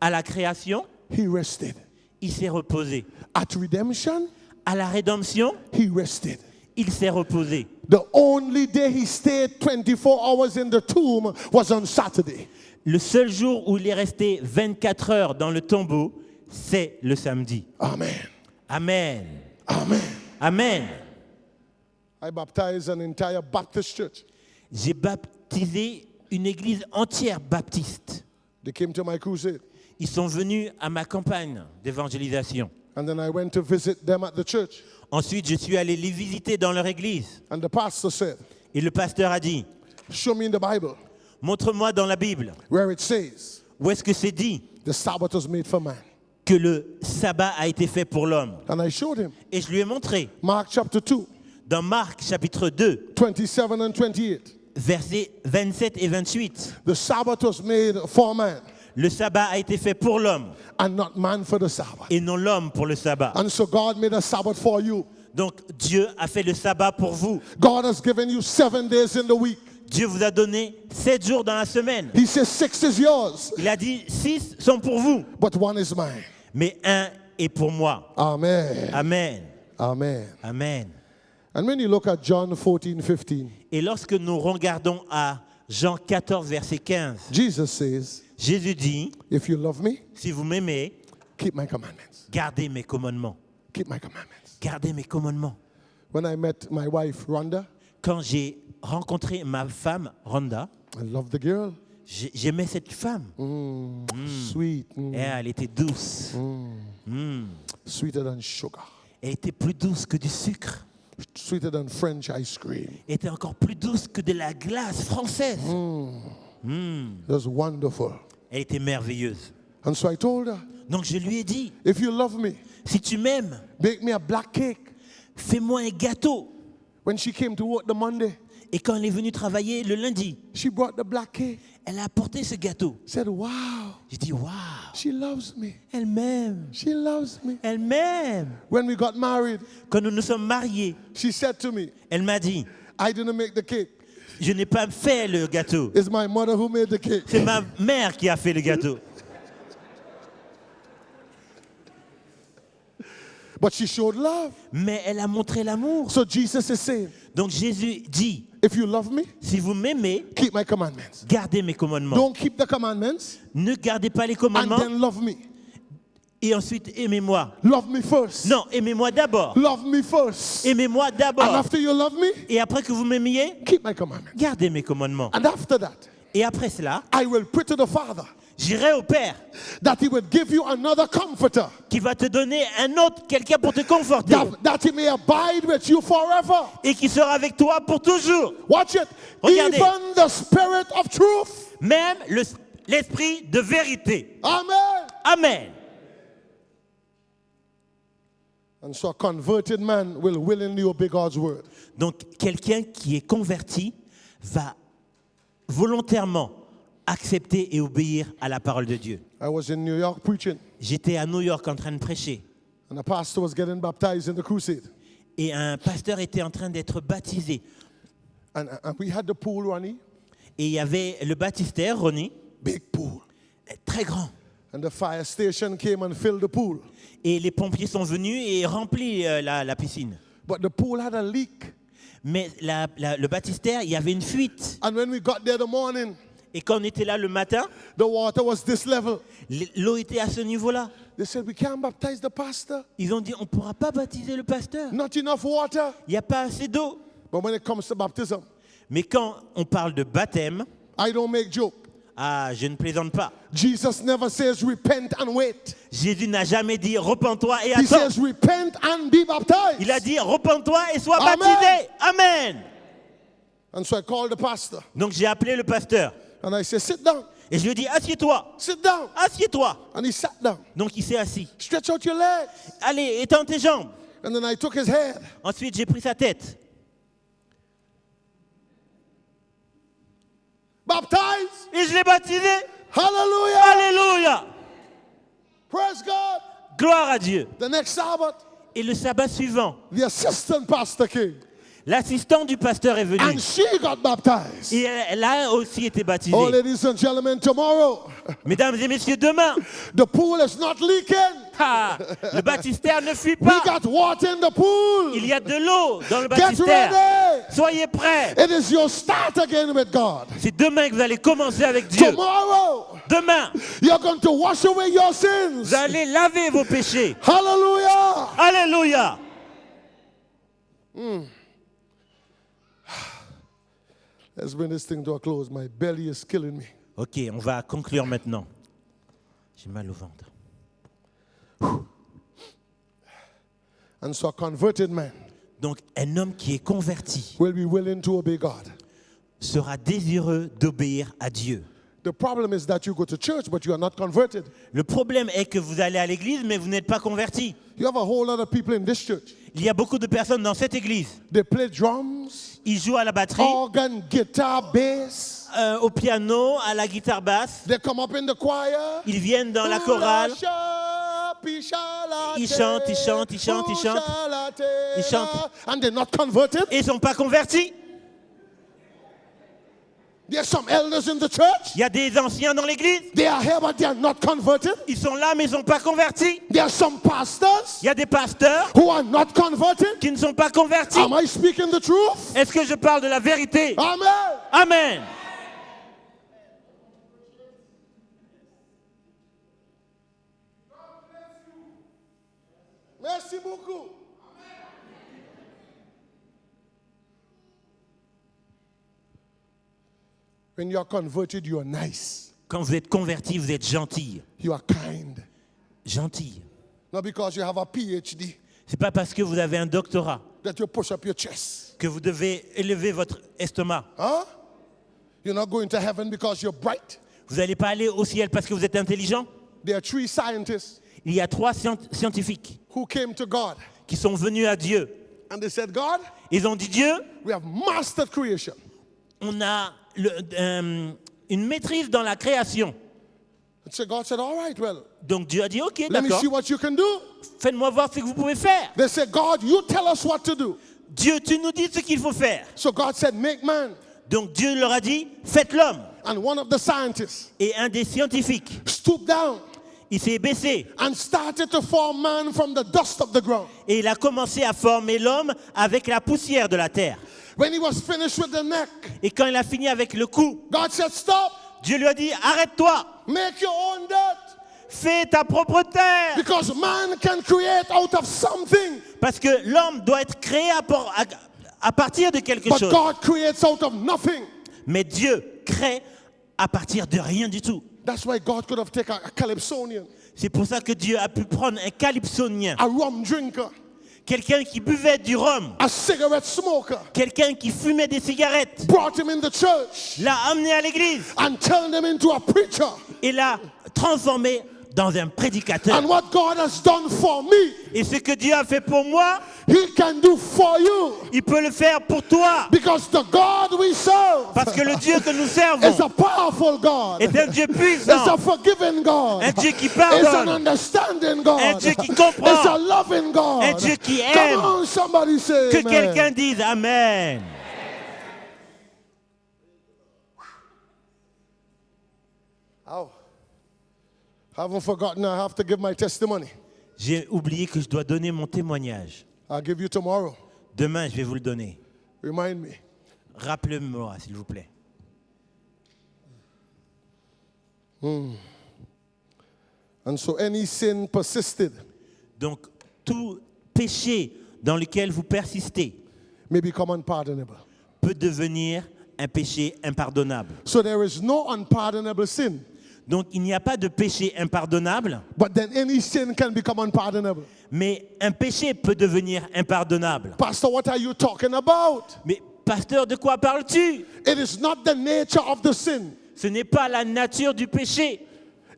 À la création, he rested. il s'est reposé. At redemption, À la rédemption, he rested. il s'est reposé. The only day he stayed 24 hours in the tomb was on Saturday. Le seul jour où il est resté 24 heures dans le tombeau, c'est le samedi. Amen. Amen. Amen. Amen. I baptized an entire Baptist church. J'ai baptisé une église entière baptiste. They came to my crusade. Ils sont venus à ma campagne d'évangélisation. And then I went to visit them at the church. Ensuite, je suis allé les visiter dans leur église. And the pastor said, Et le pasteur a dit, show me in the Bible montre-moi dans la Bible, where it says où est-ce que c'est dit the Sabbath was made for man. que le sabbat a été fait pour l'homme. And I showed him. Et je lui ai montré, Mark chapter 2, dans Marc chapitre 2, 27 and 28. versets 27 et 28, The Sabbath was made for man le sabbat a été fait pour l'homme and not man for the Sabbath. et non l'homme pour le sabbat. And so God made a Sabbath for you. Donc Dieu a fait le sabbat pour vous. God has given you 7 days in the week. Dieu vous a donné 7 jours dans la semaine. He says 6 is yours, Il a dit 6 sont pour vous, but 1 is mine. mais 1 est pour moi. Amen. Amen. Amen. Amen. And when you look at John 14:15, Et lorsque nous regardons à Jean 14, verset 15, Jesus says, Jésus dit, if you love me, si vous m'aimez, keep my commandments. gardez mes commandements. Keep my commandments. Gardez mes commandements. When I met my wife, Rhonda, Quand j'ai rencontré ma femme, Rhonda, I loved the girl. j'aimais cette femme. Sweet. Et elle était douce. Sweeter than sugar. Elle était plus douce que du sucre. Sweeter than French ice cream. Elle était encore plus douce que de la glace française. It was wonderful. Elle était merveilleuse. And so I told her, Donc je lui ai dit, if you love me, si tu m'aimes, bake me a black cake. fais-moi un gâteau. When she came to work the Monday, Et quand elle est venue travailler le lundi, she brought the black cake. elle a apporté ce gâteau. Said, wow, J'ai dit, waouh, she loves me. elle m'aime. She loves me. Elle m'aime. When we got married, Quand nous nous sommes mariés, she said to me, elle m'a dit, I didn't make the cake. je n'ai pas fait le gâteau. It's my mother who made the cake. C'est ma mère qui a fait le gâteau. But she showed love. Mais elle a montré l'amour. So Jesus is saying, Donc Jésus dit, if you love me, si vous m'aimez, keep my commandments. gardez mes commandements. Don't keep the commandments Ne gardez pas les and commandements then love me. et ensuite aimez-moi. Love me first. Non, aimez-moi d'abord. Love me first. Aimez-moi And d'abord. after you love me, Et après que vous m'aimiez, keep my commandments. gardez mes commandements. And after that, Et après cela, I will pray to the Father j'irai au Père that he would give you another comforter, qui va te donner un autre, quelqu'un pour te conforter that he may abide with you forever. et qui sera avec toi pour toujours. Watch it. Regardez. Even the Spirit of truth. Même l'esprit de vérité. Amen. Amen. And so a converted man will willingly obey God's word. Donc quelqu'un qui est converti va volontairement accepter et obéir à la parole de Dieu. I was in New York preaching, J'étais à New York en train de prêcher and a pastor was getting baptized in the crusade. et un pasteur était en train d'être baptisé. And we had the pool, Ronnie, Et il y avait le baptistère, Ronnie, big pool. très grand. And the fire station came and filled the pool. Et les pompiers sont venus et rempli la piscine. But the pool had a leak. Mais le baptistère, il y avait une fuite. And when we got there the morning, Et quand on était là le matin, the water was this level. l'eau était à ce niveau-là. They said, we can't baptize the pastor. Ils ont dit, on ne pourra pas baptiser le pasteur. Not enough water. Il n'y a pas assez d'eau. But when it comes to baptism, Mais quand on parle de baptême, I don't make joke. je ne plaisante pas. Jesus never says repent and wait. Jésus n'a jamais dit repens-toi et He attends. says repent and be baptized. Il a dit repens-toi et sois Amen. baptisé. Amen. And so I called the pastor Donc j'ai appelé le pasteur and I said, sit down, et je lui ai dit assieds-toi, sit down. assieds-toi. And he sat down. Donc il s'est assis. Stretch out your legs. Allez, étends tes jambes. And then I took his head. Ensuite j'ai pris sa tête. Baptized. Et je l'ai baptisé. Hallelujah. Alléluia. Praise God. Gloire à Dieu. The next Sabbath, Et le sabbat suivant, the assistant pastor came. l'assistant du pasteur est venu. And she got baptized. Et elle a aussi été baptisée. Oh, ladies and gentlemen, tomorrow, Mesdames et messieurs, demain, the pool is not leaking. le baptistère ne fuit We pas. got water in the pool. Il y a de l'eau dans le Get baptistère. ready. Soyez prêts. It is your start again with God. C'est demain que vous allez commencer avec Dieu. Tomorrow, Demain, you're going to wash away your sins. vous allez laver vos péchés. Hallelujah. Alléluia. Let's bring this thing to a close. My belly is killing me. Ok, on va conclure maintenant. J'ai mal au ventre. And so a converted man Donc, un homme qui est converti will be willing to obey God. sera désireux d'obéir à Dieu. The problem is that you go to church, but you are not converted. Le problème est que vous allez à l'église, mais vous n'êtes pas converti. You have a whole lot of people in this church. Il y a beaucoup de personnes dans cette église. They play drums, Ils jouent à la batterie, organ, guitar, bass. au piano, à la guitare basse. They come up in the choir. Ils viennent dans la chorale. Ils chantent, ils chantent, ils chantent, ils chantent. Ils chantent. And they're not converted. Et ils ne sont pas convertis. There's some elders in the church. Il y a des anciens dans l'église. They are here, but they are not converted. Ils sont là, mais ils ne sont pas convertis. There are some pastors Il y a des pasteurs who are not converted. qui ne sont pas convertis. Am I speaking the truth? Est-ce que je parle de la vérité? Amen. Amen. Merci beaucoup. When you are converted, you are nice. Quand vous êtes converti, vous êtes gentil. You are kind. Gentil. Not because you have a PhD C'est pas parce que vous avez un doctorat that you push up your chest. que vous devez élever votre estomac. Huh? You're not going to heaven because you're bright. Vous n'allez pas aller au ciel parce que vous êtes intelligent. There are 3 scientists Il y a 3 scientifiques who came to God qui sont venus à Dieu. and they said, God, Ils ont dit, Dieu, we have mastered creation. on a une maîtrise dans la création. And so God said, all right, well, Donc Dieu a dit, ok, let me d'accord, see what you can do. faites-moi voir ce que vous pouvez faire. They said, God, you tell us what to do. Dieu, tu nous dis ce qu'il faut faire. So God said, make man. Donc Dieu leur a dit, faites l'homme. And one of the scientists Et un des scientifiques, stooped down il s'est baissé and started to form man from the dust of the ground. et il a commencé à former l'homme avec la poussière de la terre. When he was finished with the neck, Et quand il a fini avec le cou, God said, stop, Dieu lui a dit, arrête-toi, make your own dirt. fais ta propre terre. Because man can create out of something, Parce que l'homme doit être créé à partir de quelque but chose. God creates out of nothing. Mais Dieu crée à partir de rien du tout. That's why God could have taken a calypsonian, C'est pour ça que Dieu a pu prendre un calypsonien, a rum drinker, quelqu'un qui buvait du rhum, a cigarette smoker, quelqu'un qui fumait des cigarettes, brought him in the church, l'a amené à l'église and turned him into a preacher. et l'a transformé dans un prédicateur. And what God has done for me, Et ce que Dieu a fait pour moi, He can do for you. il peut le faire pour toi. Because the God we serve Parce que le Dieu que nous is servons a powerful God. est un Dieu It's puissant, a forgiving God. un Dieu qui It's an pardonne, understanding God. un Dieu qui comprend, It's a loving God. un Dieu qui Come aime. on, somebody say Que amen. quelqu'un dise Amen. Oh. Haven't forgotten I have to give my testimony. J'ai oublié que je dois donner mon témoignage. I'll give you tomorrow. Demain, je vais vous le donner. Remind me. Rappelez-moi, s'il vous plaît. And so any sin persisted Donc, tout péché dans lequel vous persistez may become unpardonable. peut devenir un péché impardonnable. So there is no unpardonable sin, Donc, il n'y a pas de péché impardonnable, but then any sin can become unpardonable. mais un péché peut devenir impardonnable. Pastor, what are you talking about? Mais, pasteur, de quoi parles-tu? It is not the nature of the sin. Ce n'est pas la nature du péché.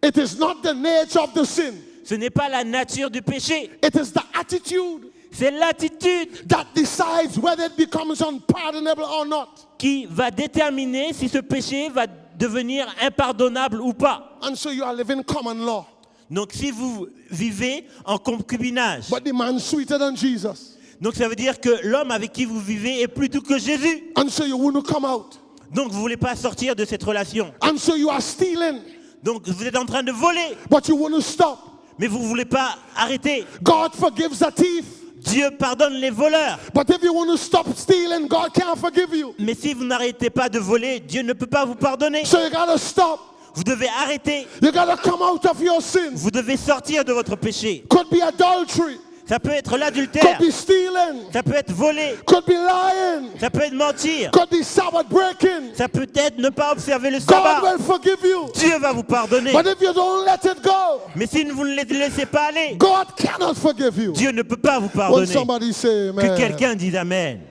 It is not the nature of the sin. Ce n'est pas la nature du péché. It is the attitude C'est l'attitude that decides whether it becomes unpardonable or not. qui va déterminer si ce péché va devenir impardonnable ou pas. And so you are living common law. Donc si vous vivez en concubinage, But the man sweeter than Jesus. donc ça veut dire que l'homme avec qui vous vivez est plus doux que Jésus. And so you want to come out. Donc vous ne voulez pas sortir de cette relation. And so you are stealing. Donc vous êtes en train de voler, But you want to stop. mais vous ne voulez pas arrêter. God forgives a thief. Dieu pardonne les voleurs. But if you want to stop stealing, God can't forgive you. Mais si vous n'arrêtez pas de voler, Dieu ne peut pas vous pardonner. So you got to stop. Vous devez arrêter. You got to come out of your sins. Vous devez sortir de votre péché. Could be adultery. Ça peut être l'adultère. Could be stealing. Ça peut être voler. Could be lying. Ça peut être mentir. Could be Sabbath breaking. Ça peut être ne pas observer le God sabbat. will forgive you. Dieu va vous pardonner. But if you don't let it go, Mais si vous ne le laissez pas aller, God cannot forgive you. Dieu ne peut pas vous When pardonner. somebody say Que amen. quelqu'un dise Amen.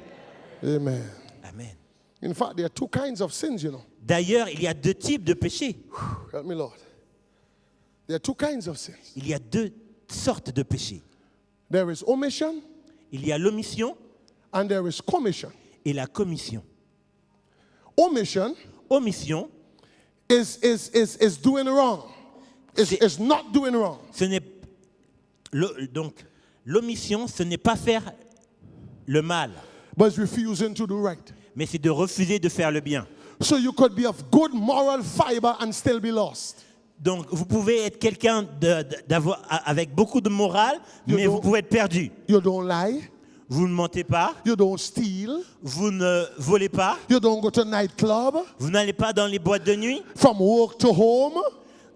Amen. Amen. In fact, there are two kinds of sins, you know. D'ailleurs, il y a deux types de péchés. Help me, Lord. There are two kinds of sins. Il y a deux sortes de péchés. There is omission Il y a l'omission and there is commission. et la commission. Omission Omission, is doing wrong. Is not doing wrong. ce n'est donc l'omission, ce n'est pas faire le mal, But it's refusing to do right. mais c'est de refuser de faire le bien. So you could be of good moral fiber and still be lost. Donc vous pouvez être quelqu'un avec beaucoup de morale, mais vous pouvez être perdu. You don't lie. Vous ne mentez pas, You don't steal. vous ne volez pas, You don't go to nightclub. vous n'allez pas dans les boîtes de nuit, From work to home.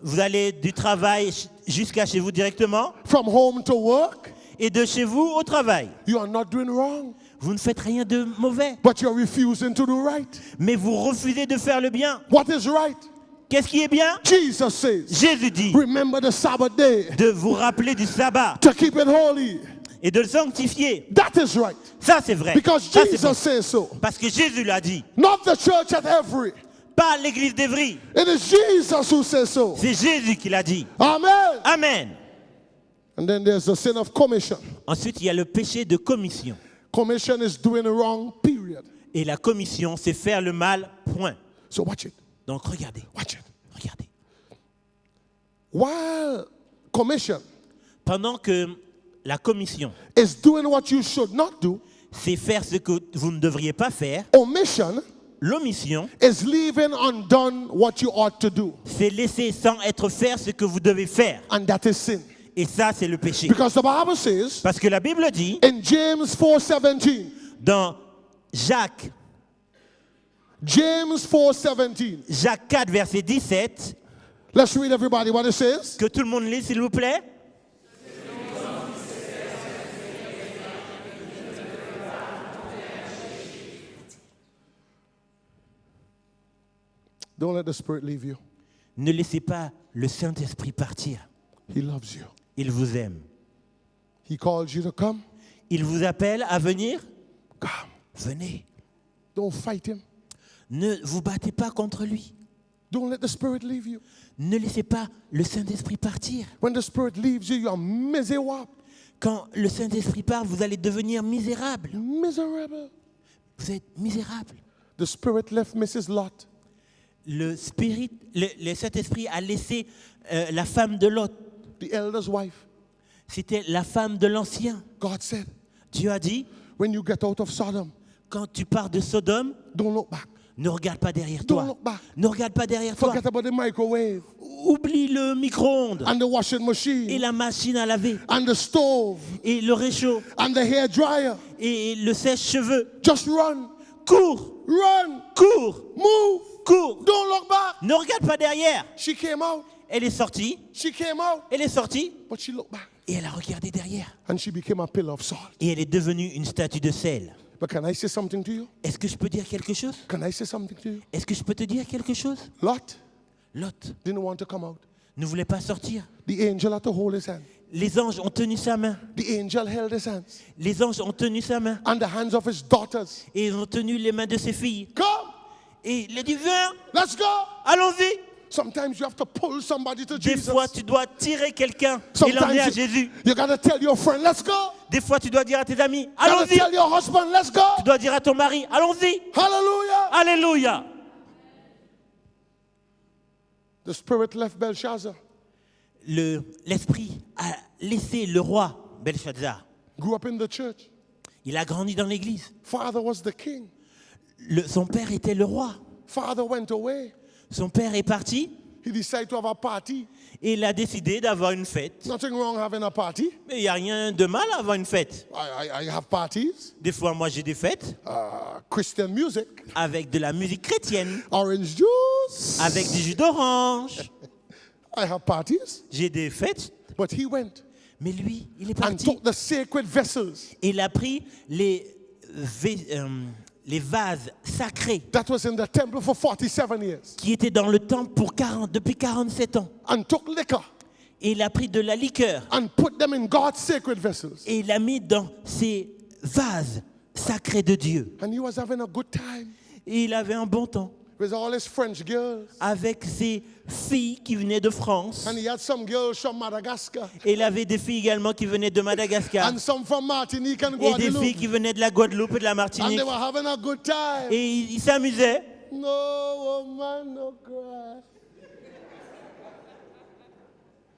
vous allez du travail jusqu'à chez vous directement, From home to work. et de chez vous au travail. You are not doing wrong. Vous ne faites rien de mauvais, But you're refusing to do right. mais vous refusez de faire le bien. What is right? Qu'est-ce qui est bien? Jesus says, Jésus dit remember the Sabbath day de vous rappeler du sabbat to keep it holy. et de le sanctifier. That is right. Ça, c'est vrai. Because Ça, c'est Jesus bon. says so. Parce que Jésus l'a dit. Not the church at Every. Pas l'église d'Evry. It is Jesus who says so. C'est Jésus qui l'a dit. Amen. Amen. And then there's the sin of commission. Ensuite, il y a le péché de commission. Commission is doing wrong, period. Et la commission, c'est faire le mal, point. So watch it. Donc, regardez. Watch it. Regardez. While commission Pendant que la commission, is doing what you should not do, c'est faire ce que vous ne devriez pas faire, omission l'omission, is leaving undone what you ought to do. c'est laisser sans être faire ce que vous devez faire. And that is sin. Et ça, c'est le péché. Because the Bible says Parce que la Bible dit, in James 4:17, dans Jacques James 4:17. Jacques 4, verset 17, Let's read everybody what it says. que tout le monde lit, s'il vous plaît. Don't let the Spirit leave you. Ne laissez pas le Saint-Esprit partir. He loves you. Il vous aime. He calls you to come. Il vous appelle à venir. Come. Venez. Don't fight him. Ne vous battez pas contre lui. Don't let the Spirit leave you. Ne laissez pas le Saint-Esprit partir. When the Spirit leaves you, you are miserable. Quand le Saint-Esprit part, vous allez devenir misérable. Miserable. Vous êtes misérable. The Spirit left Mrs. Lot. Le Saint-Esprit a laissé la femme de Lot. The elder's wife. C'était la femme de l'ancien. God said, Dieu a dit, when you get out of Sodom, quand tu pars de Sodome, don't look back. ne regarde pas derrière Don't toi. look back. Ne regarde pas derrière toi. Forget about the microwave Oublie le micro-ondes and the washing et machine la machine à laver and the stove et le réchaud and the hair dryer. et le sèche-cheveux. Just run. cours, run, cours, move, cours. don't look back. Ne regarde pas derrière. She came out, Elle est sortie, she came out, elle est sortie, but she looked back. et elle a regardé derrière. And she became a pillar of salt. Et elle est devenue une statue de sel. But can I say something to you? Est-ce que je peux dire quelque chose? Can I say something to you? Est-ce que je peux te dire quelque chose? Lot Lot didn't want to come out. ne voulait pas sortir. The angel had to hold his hand. Les anges ont tenu sa main. The angel held his hands Les anges ont tenu sa main. and the hands of his daughters. Et ils ont tenu les mains de ses filles. Come, Et il a dit, viens, let's go. allons-y. Sometimes you have to pull somebody to Des Jesus. fois, tu dois tirer quelqu'un et l'emmener à Sometimes Jésus. you gotta tell your friend, let's go. Des fois, tu dois dire à tes amis, You gotta allons-y. tell your husband, let's go. Tu dois dire à ton mari, allons-y. Hallelujah. Alléluia. The spirit left Belshazzar, L'esprit a laissé le roi Belshazzar. grew up in the church. Il a grandi dans l'église. Father was the king. Son père était le roi. Father went away. Son père est parti He decided to have a party. et il a décidé d'avoir une fête. Nothing wrong having a party. Mais il n'y a rien de mal à avoir une fête. I have parties. Des fois, moi, j'ai des fêtes Christian music, avec de la musique chrétienne, orange juice. avec du jus d'orange. I have parties. J'ai des fêtes. But he went Mais lui, il est and parti. took the sacred vessels Et il a pris les vases sacrés that was in the temple for 47 years qui étaient dans le temple depuis 47 ans. and took liquor Et il a pris de la liqueur and put them in God's sacred vessels. et il l'a mis dans ces vases sacrés de Dieu. And he was having a good time Et il avait un bon temps with all his French girls. avec ses filles qui venaient de France. And he had some girls from Madagascar Et il avait des filles également qui venaient de Madagascar. and some from Martinique and Et des filles Guadeloupe. qui venaient de la Guadeloupe et de la And Martinique. they were having a good time. Et ils s'amusaient. No woman, no cry.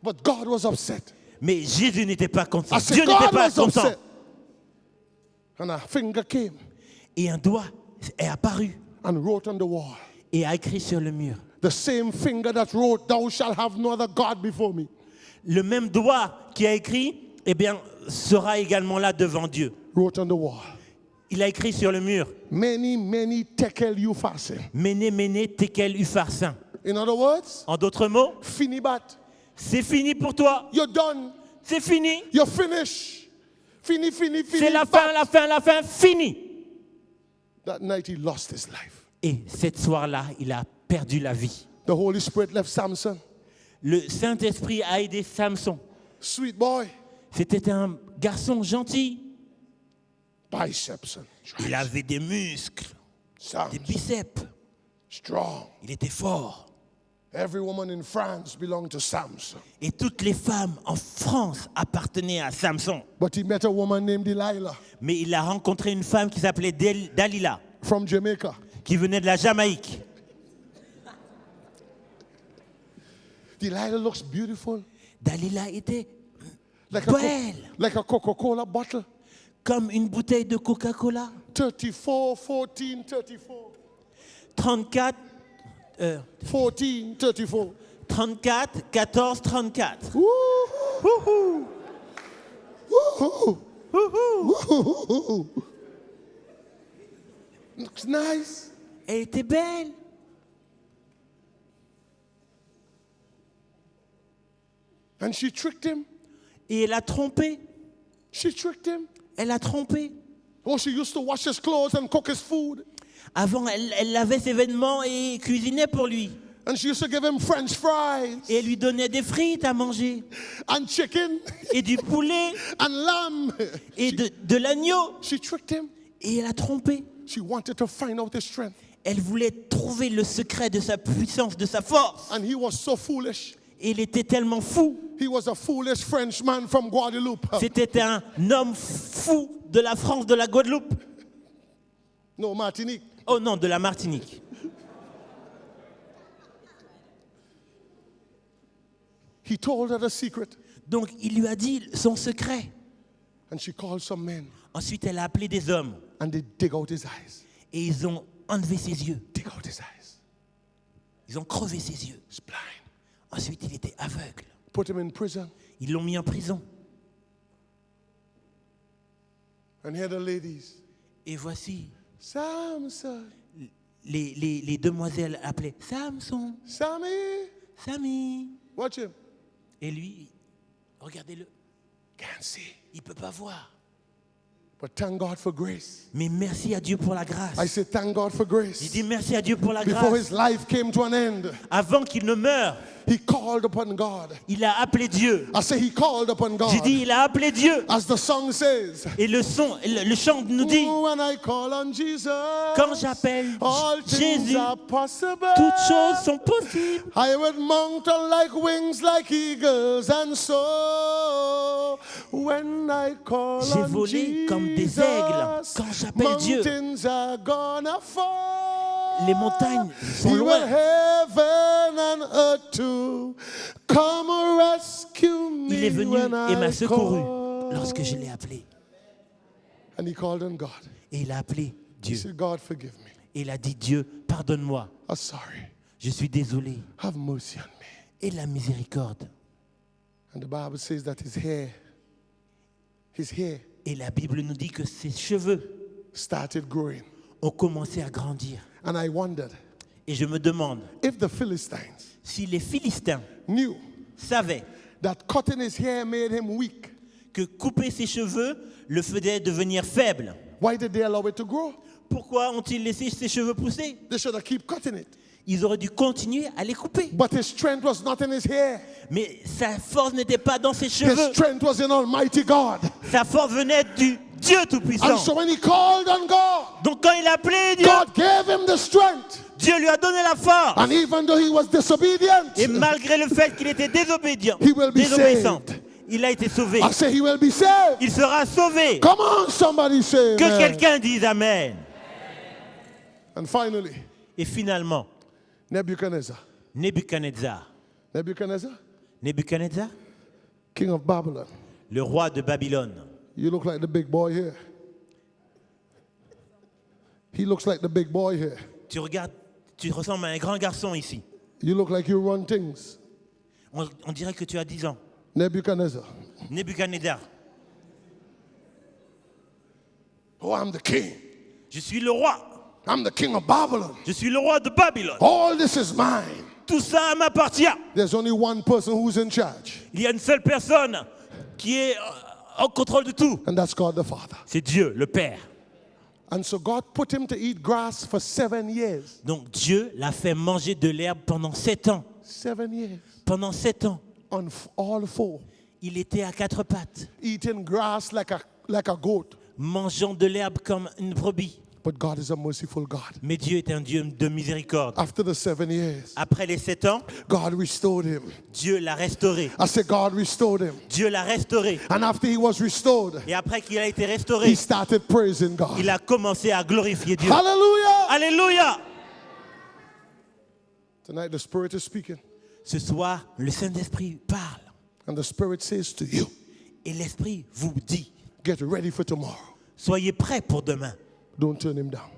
But God was upset. Mais Jésus n'était pas content. I said, Dieu n'était God pas was content. upset. And a finger came Et un doigt est apparu and wrote on the wall. et a écrit sur le mur. The same finger that wrote, thou shalt have no other God before me. Le même doigt qui a écrit, eh bien, sera également là devant Dieu. Wrote on the wall. Il a écrit sur le mur, Many, many tekel you fasten. Mene, mene, tekel, ufarsin. In other words, En d'autres mots, finibat. c'est fini pour toi. You're done. C'est fini. You're finished. Fini, fini, fini. C'est la fin, la fin, la fin, fini. That night he lost his life. Et cette soir-là, il a perdu la vie. The Holy Spirit left Samson. Le Saint-Esprit a aidé Samson. Sweet boy. C'était un garçon gentil. Biceps and Il avait des muscles, des Samson. biceps. Strong. Il était fort. Every woman in France belonged to Samson. Et toutes les femmes en France appartenaient à Samson. But he met a woman named Delilah Mais il a rencontré une femme qui s'appelait Dalila, from Jamaica. qui venait de la Jamaïque. Delilah looks beautiful. Dalila était Like belle, like a Coca-Cola bottle. comme une bouteille de Coca-Cola. 34, 14, 34. 34, 14, 34. 34, 14, 34. Woo-hoo. Woo-hoo. Woo-hoo. Looks nice. Elle était belle. And she tricked him. Et elle a trompé. She tricked him. Elle a trompé. Oh, she used to wash his clothes and cook his food. Avant, elle lavait ses vêtements et cuisinait pour lui. And she used to give him French fries Et elle lui donnait des frites à manger. and chicken Et du poulet. and lamb. Et de l'agneau. She tricked him. Et elle a trompé. She wanted to find out his strength. Elle voulait trouver le secret de sa puissance, de sa force. And he was so foolish. Et il était tellement fou. He was a foolish Frenchman from Guadeloupe. C'était un homme fou de la France, de la Guadeloupe. No, Martinique. Oh non, de la Martinique. He told her the secret. Donc il lui a dit son secret. And she called some men. Ensuite, elle a appelé des hommes. And they dig out his eyes. Et ils ont enlevé ses yeux. Dig out his eyes. Ils ont crevé ses yeux. He's blind. Ensuite, il était aveugle. Put him in prison. Ils l'ont mis en prison. And here the ladies Et voici Samson. Les demoiselles appelaient Samson, Sammy. Sammy. Watch him. Et lui, regardez-le, Can't see. il ne peut pas voir. But thank God for grace. Mais merci à Dieu pour la I grâce. say thank God for J'ai grace. dit merci à Dieu pour la Before grâce. his life came to an end, Avant qu'il ne meure, he called upon God. il a appelé Dieu. I say he called upon J'ai dit, God. il a appelé Dieu. As the song says, Et le chant nous dit, when I call on Jesus, quand j'appelle all things Jésus, are possible. toutes choses sont possibles. I would mount on like wings like eagles, and so when I call J'ai on volé comme des Jesus, aigles quand j'appelle Dieu. mountains are gonna fall. Les montagnes sont He will loin. heaven and earth to come rescue me. Il est venu when et m'a I secouru call. lorsque je l'ai appelé. And he called on God. Et il a appelé He Dieu. said, God, forgive me. Et il a dit, Dieu, pardonne-moi. I'm sorry. Je suis désolé. Have mercy on me. Et la miséricorde. And the Bible says that his hair Et la Bible nous dit que ses cheveux started growing. ont commencé à grandir. And I wondered Et je me demande if the Philistines si les Philistins knew savaient that cutting his hair made him weak, que couper ses cheveux le faisait devenir faible. why did they allow it to grow? Pourquoi ont-ils laissé ses cheveux pousser? They should have keep cutting it. Ils auraient dû continuer à les couper. But his strength was not in his hair. Mais sa force n'était pas dans ses His cheveux. strength was in Almighty God. Sa force venait du Dieu And Tout-Puissant. so when he called on God, Donc quand il appelait Dieu, God gave him the strength. Dieu lui a donné la force. And even though he was disobedient, Et malgré le fait qu'il était désobéissant, He will be désobéissant, saved. il a été sauvé. I say he will be saved. Il sera sauvé. Come on, somebody say Que amen. quelqu'un dise Amen. And finally, Et finalement, Nebuchadnezzar. Nebuchadnezzar, Nebuchadnezzar, king of Babylon. le roi de Babylone. You look like the big boy here. He looks like the big boy here. Tu regardes, tu ressembles à un grand garçon ici. You look like you run things. On dirait que tu as 10 ans. Nebuchadnezzar. Nebuchadnezzar, Oh, I'm the king. je suis le roi. I'm the king of Babylon. Je suis le roi de Babylone. All this is mine. Tout ça m'appartient. There's only one person who's in charge, Il y a une seule personne qui est en contrôle de tout. and that's God the Father. C'est Dieu, le Père. And so God put him to eat grass for 7 years. Donc Dieu l'a fait manger de l'herbe pendant 7 ans. 7 years. Pendant 7 ans, On all four. il était à quatre pattes, Eating grass like a goat. mangeant de l'herbe comme une brebis. But God is a merciful God. Mais Dieu est un Dieu de miséricorde. After the 7 years, Après les 7 ans, God restored him. Dieu l'a restauré. I said, God restored him. Dieu l'a restauré. And after he was restored, Et après qu'il a été he restauré, started praising God. il a commencé à glorifier Dieu. Hallelujah! Alléluia! Tonight the Spirit is speaking. Ce soir, le Saint-Esprit parle. And the Spirit says to you, Et l'Esprit vous dit, get ready for tomorrow. soyez prêts pour demain. Don't turn him down.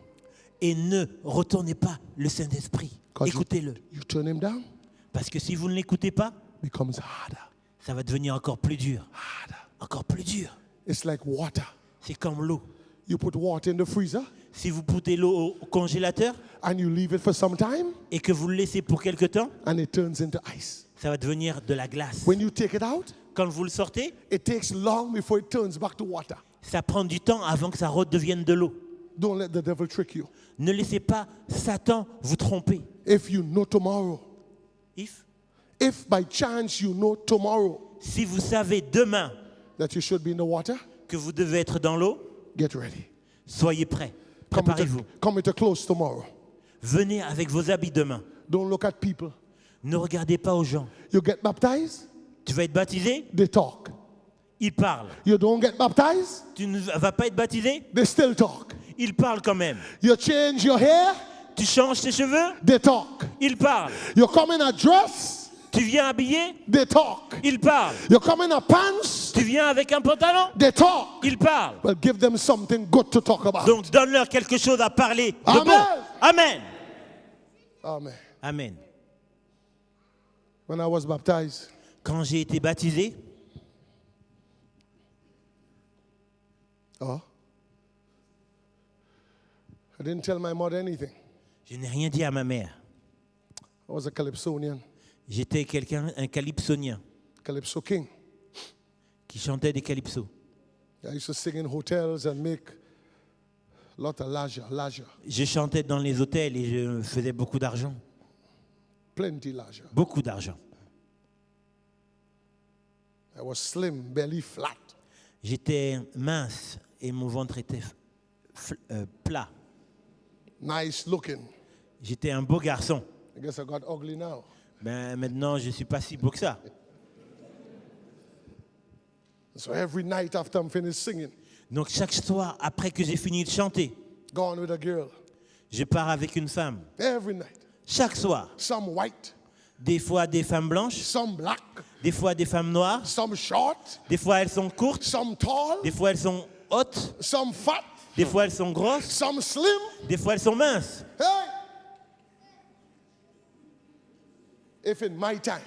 Et ne retournez pas le Saint-Esprit. 'Cause Écoutez-le. you turn him down, Parce que si vous ne l'écoutez pas, becomes harder. ça va devenir encore plus dur. Harder. Encore plus dur. It's like water. C'est comme l'eau. You put water in the freezer Si vous foutez l'eau au congélateur and you leave it for some time et que vous le laissez pour quelque temps, and it turns into ice. ça va devenir de la glace. When you take it out, Quand vous le sortez, it takes long before it turns back to water. ça prend du temps avant que ça redevienne de l'eau. Don't let the devil trick you. Ne laissez pas Satan vous tromper. If you know tomorrow, if by chance you know tomorrow Si vous savez demain that you should be in the water, que vous devez être dans l'eau, get ready. soyez prêts. Come Préparez-vous. into close tomorrow. Venez avec vos habits demain. Don't look at people. Ne regardez pas aux gens. You get baptized, Tu vas être baptisé, they talk. il parle. You don't get baptized, Tu ne vas pas être baptisé, they still talk. il parle quand même. You change your hair, Tu changes tes cheveux, they talk. il parle. You come in a dress, Tu viens habillé, they talk. il parle. You come in a pants, Tu viens avec un pantalon, they talk. il parle. Well, give them something good to talk about. Donc donne-leur quelque chose à parler de Amen. bon. Amen. Amen. Amen. When I was baptized, Quand j'ai été baptisé, I didn't tell my mother anything. Je n'ai rien dit à ma mère. I was a Calypsonian, J'étais un calypsonien Calypso king. qui chantait des calypsos. I used to sing in hotels and make a lot of leisure, Je chantais dans les hôtels et je faisais beaucoup d'argent. plenty leisure. Beaucoup d'argent. I was slim, belly flat. J'étais mince et mon ventre était plat. Nice looking. J'étais un beau garçon. I guess I got ugly now. Ben, maintenant, je ne suis pas si beau que ça. So every night after I'm finished singing, Donc chaque soir, après que j'ai fini de chanter, gone with a girl. je pars avec une femme. Every night. Chaque soir. Some white, Des fois des femmes blanches, some black, des fois des femmes noires, some short, des fois elles sont courtes, some tall, des fois elles sont hautes, some fat, des fois elles sont grosses, some slim. des fois elles sont minces. Hey! If in my time,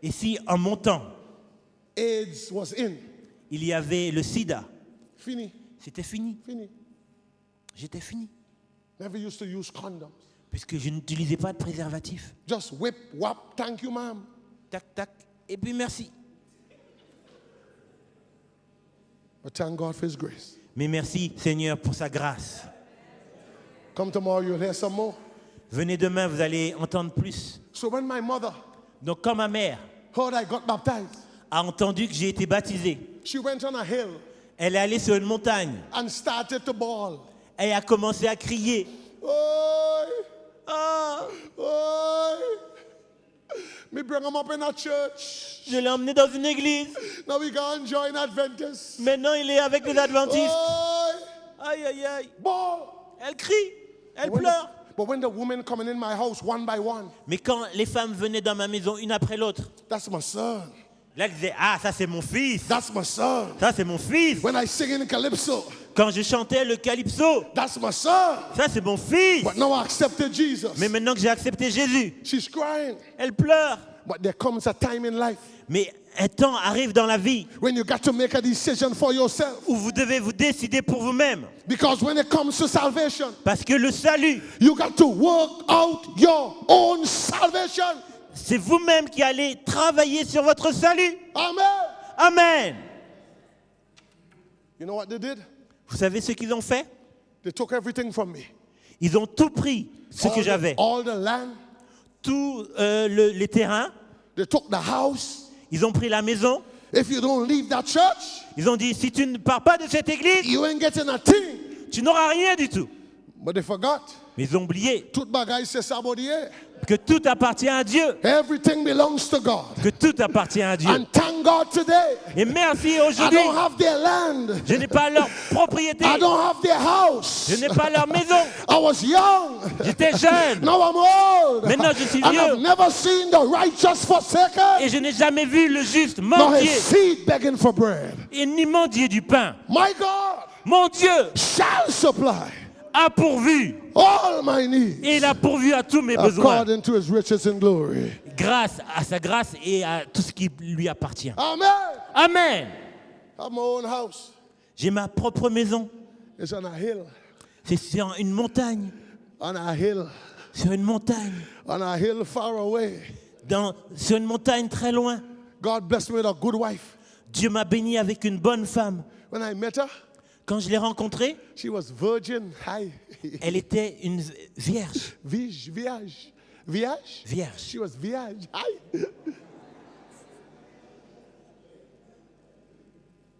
Et si en mon temps, AIDS was in, il y avait le sida, fini, c'était fini. fini. J'étais fini. Never used to use condoms. Puisque je n'utilisais pas de préservatif. Just whip, whap, thank you, ma'am. Tac, tac, et puis merci. But thank God for His grace. Mais merci Seigneur pour sa grâce. Come tomorrow, you'll hear some more. Venez demain, vous allez entendre plus. So when my mother Donc quand ma mère heard I got baptized, a entendu que j'ai été baptisé, she went on a hill elle est allée sur une montagne and started to bawl. et a commencé à crier. Oi, Ah, oi. Me bring him up in a church. je l'ai emmené dans une église. Now we go and join Adventists. Maintenant, il est avec les adventistes. Oi, Aïe, aïe, aïe. bawl. Elle crie, elle When pleure. but when the women coming in my house one by one, Mais quand les femmes venaient dans ma maison une après l'autre, that's my son. là, elles disaient, ah, ça c'est mon fils. That's my son. Ça c'est mon fils. When I sing in calypso, Quand je chantais le calypso, that's my son. ça c'est mon fils. But now I accepted Jesus. Mais maintenant que j'ai accepté Jésus, She's crying. elle pleure. But there comes a time in life Mais un temps arrive dans la vie when you got to make a decision for yourself. où vous devez vous décider pour vous-même. Because when it comes to salvation, Parce que le salut, you got to work out your own salvation. c'est vous-même qui allez travailler sur votre salut. Amen. Amen. You know what they did? Vous savez ce qu'ils ont fait? They took everything from me. Ils ont tout pris, ce que j'avais. All the land. Tous les terrains. They took the house. Ils ont pris la maison. If you don't leave that church, Ils ont dit, si tu ne pars pas de cette église, you ain't getting a thing. tu n'auras rien du tout. But they forgot. Mais ils ont oublié Tout bagay se sabodier. que tout appartient à Dieu. Everything belongs to God. Que tout appartient à Dieu. And thank God today, Et merci I aujourd'hui. don't have their land. Je n'ai pas leur propriété. I don't have their house. Je n'ai pas leur maison. I was young. J'étais jeune. Now I'm old. Maintenant, je suis And vieux. I've never seen the righteous forsaken, Et je n'ai jamais vu le juste nor his mendier seed begging for bread. et ni mendier du pain. My God Mon Dieu shall supply a pourvu. all my needs Et il a pourvu à tous mes besoins. according to his riches in glory. Grâce à sa grâce et à tout ce qui lui appartient. Amen. Amen. I have my own house. J'ai ma propre maison. It's on a hill. C'est sur une montagne. On a hill. Sur une montagne. On a hill far away. Sur une montagne très loin. God blessed me with a good wife. Dieu m'a béni avec une bonne femme. When I met her, Quand je l'ai rencontrée, she was virgin. Hi. elle était une vierge. Vierge. Vierge? Vierge. She was vierge. Hi.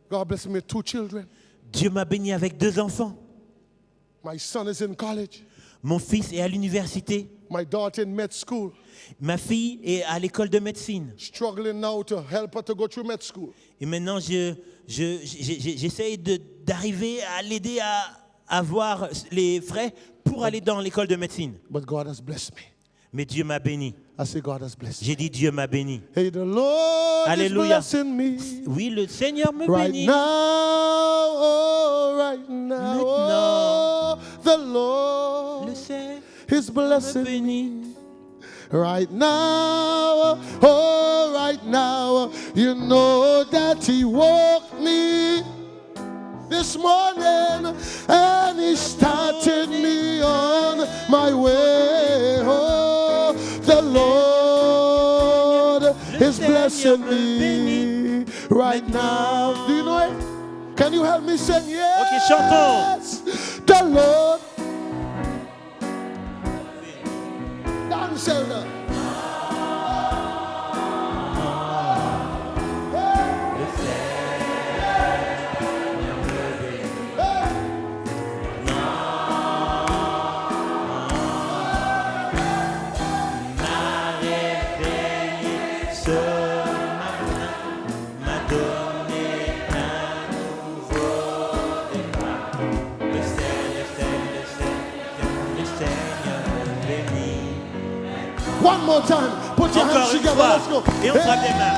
God blessed me with 2 children. Dieu m'a béni avec 2 enfants. My son is in college. Mon fils est à l'université. My daughter in med school. Ma fille est à l'école de médecine. Struggling now to help her to go through med school. Et maintenant, j'essaye d'arriver à l'aider à avoir les frais pour aller dans l'école de médecine. But God has blessed me. Mais Dieu m'a béni. I say God has blessed me. J'ai dit Dieu m'a béni. Hey, the Lord Alléluia. is blessing me. Oui, le Seigneur me Right bénit. now, oh, right now, oh, the Lord Le Seigneur is me blessing me. bénit. Right now, oh, right now, you know that He woke me this morning and He started me on my way. Oh, the Lord is blessing me right now. Do you know it? Can you help me sing? Yes. Ok, chantons. The Lord. Dance, elder. One more time. Put your hands Encore une together. fois. Let's go. Et on frappe les mains.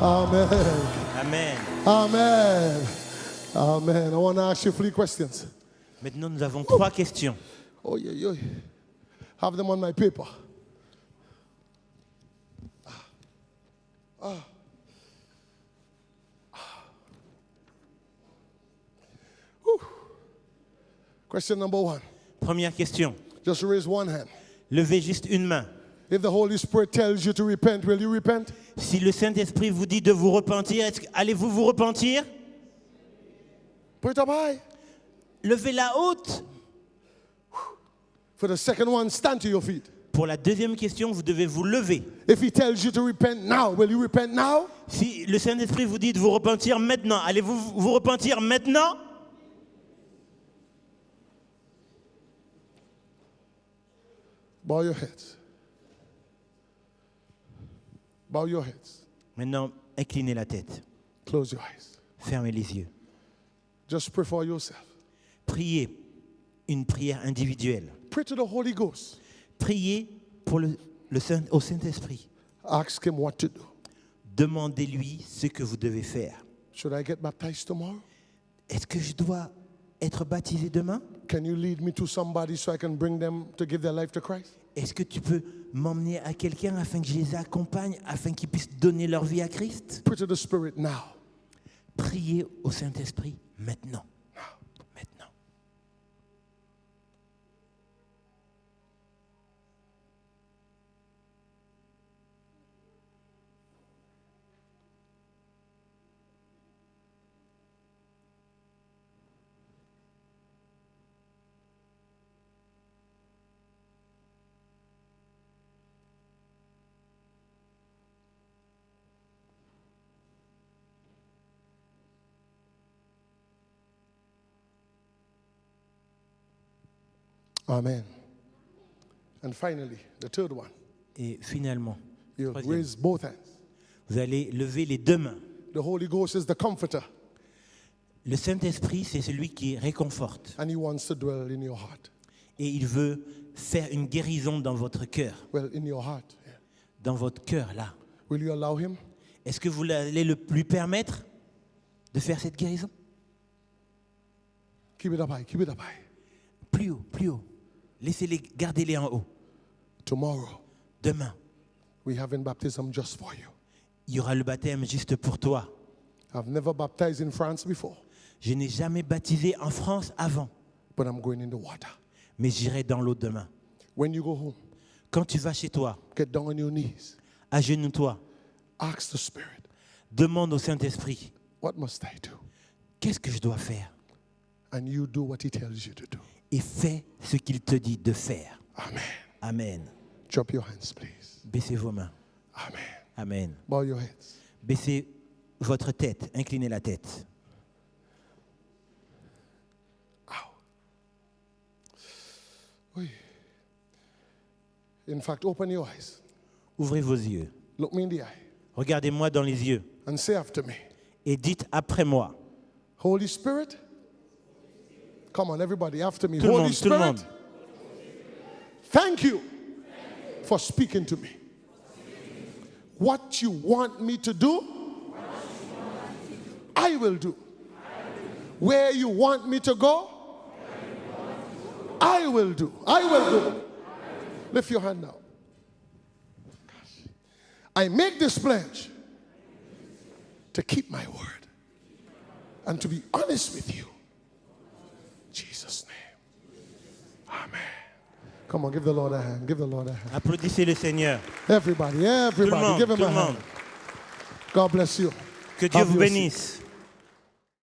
Amen. Amen. Amen. Amen. I want to ask you 3 questions. Maintenant, nous avons 3 questions. Oh, yeah, yeah. Have them on my paper. Whew. Question number 1. Première question. Just raise one hand. Levez juste une main. If the Holy Spirit tells you to repent, will you repent? Si le Saint-Esprit vous dit de vous repentir, allez-vous vous repentir? Put it up high. Levez-la haute. For the second one, stand to your feet. Pour la deuxième question, vous devez vous lever. If he tells you to repent now, will you repent now? Si le Saint-Esprit vous dit de vous repentir maintenant, allez-vous vous repentir maintenant? Bow your heads. Bow your heads. Maintenant, inclinez la tête. Close your eyes. Fermez les yeux. Just pray for yourself. Priez une prière individuelle. Pray to the Holy Ghost. Priez pour au Saint-Esprit. Ask him what to do. Demandez-lui ce que vous devez faire. Should I get baptized tomorrow? Est-ce que je dois être baptisé demain? Can you lead me to somebody so I can bring them to give their life to Christ? Est-ce que tu peux m'emmener à quelqu'un afin que je les accompagne, afin qu'ils puissent donner leur vie à Christ? Pray to the Spirit now. Priez au Saint-Esprit maintenant. Maintenant. Amen. And finally, the third one. Et finalement, You troisième, raise both hands. vous allez lever les deux mains. The Holy Ghost is the comforter, Le Saint-Esprit, c'est celui qui réconforte. and he wants to dwell in your heart. Et il veut faire une guérison dans votre cœur. Well, in your heart. Yeah. Dans votre cœur, là. Will you allow him? Est-ce que vous allez lui permettre de faire cette guérison? Keep it up high. Keep it up high. Plus haut, plus haut. Laissez-les, gardez-les en haut. Tomorrow, Demain, we have in baptism just for you. il y aura le baptême juste pour toi. I've never baptized in France before, Je n'ai jamais baptisé en France avant, but I'm going in the water. mais j'irai dans l'eau demain. When you go home, Quand tu vas chez toi, get down on your knees. agenouille-toi, Ask the Spirit, demande au Saint-Esprit, what must I do? qu'est-ce que je dois faire? And you do what he tells you to do. Et fais ce qu'il te dit de faire. Amen. Amen. Drop your hands, please. Baissez vos mains. Amen. Amen. Bow your heads. Baissez votre tête, inclinez la tête. Oui. In fact, open your eyes. Ouvrez vos yeux. Look me in the eye Regardez-moi dans les yeux and say after me. et dites après moi. Holy Spirit. Come on, everybody, after me. Tout le Holy monde, tout le Spirit. monde. Thank you for speaking to me. What you want me to do, I will do. Where you want me to go, I will do. I will do. Lift your hand now. I make this pledge to keep my word and to be honest with you. In Jesus' name. Amen. Come on, give the Lord a hand. Give the Lord a hand. Applaudissez le Seigneur. Everybody, Tout le monde, give him tout a le hand. monde. God bless you. Que Dieu Have vous your seat. bénisse.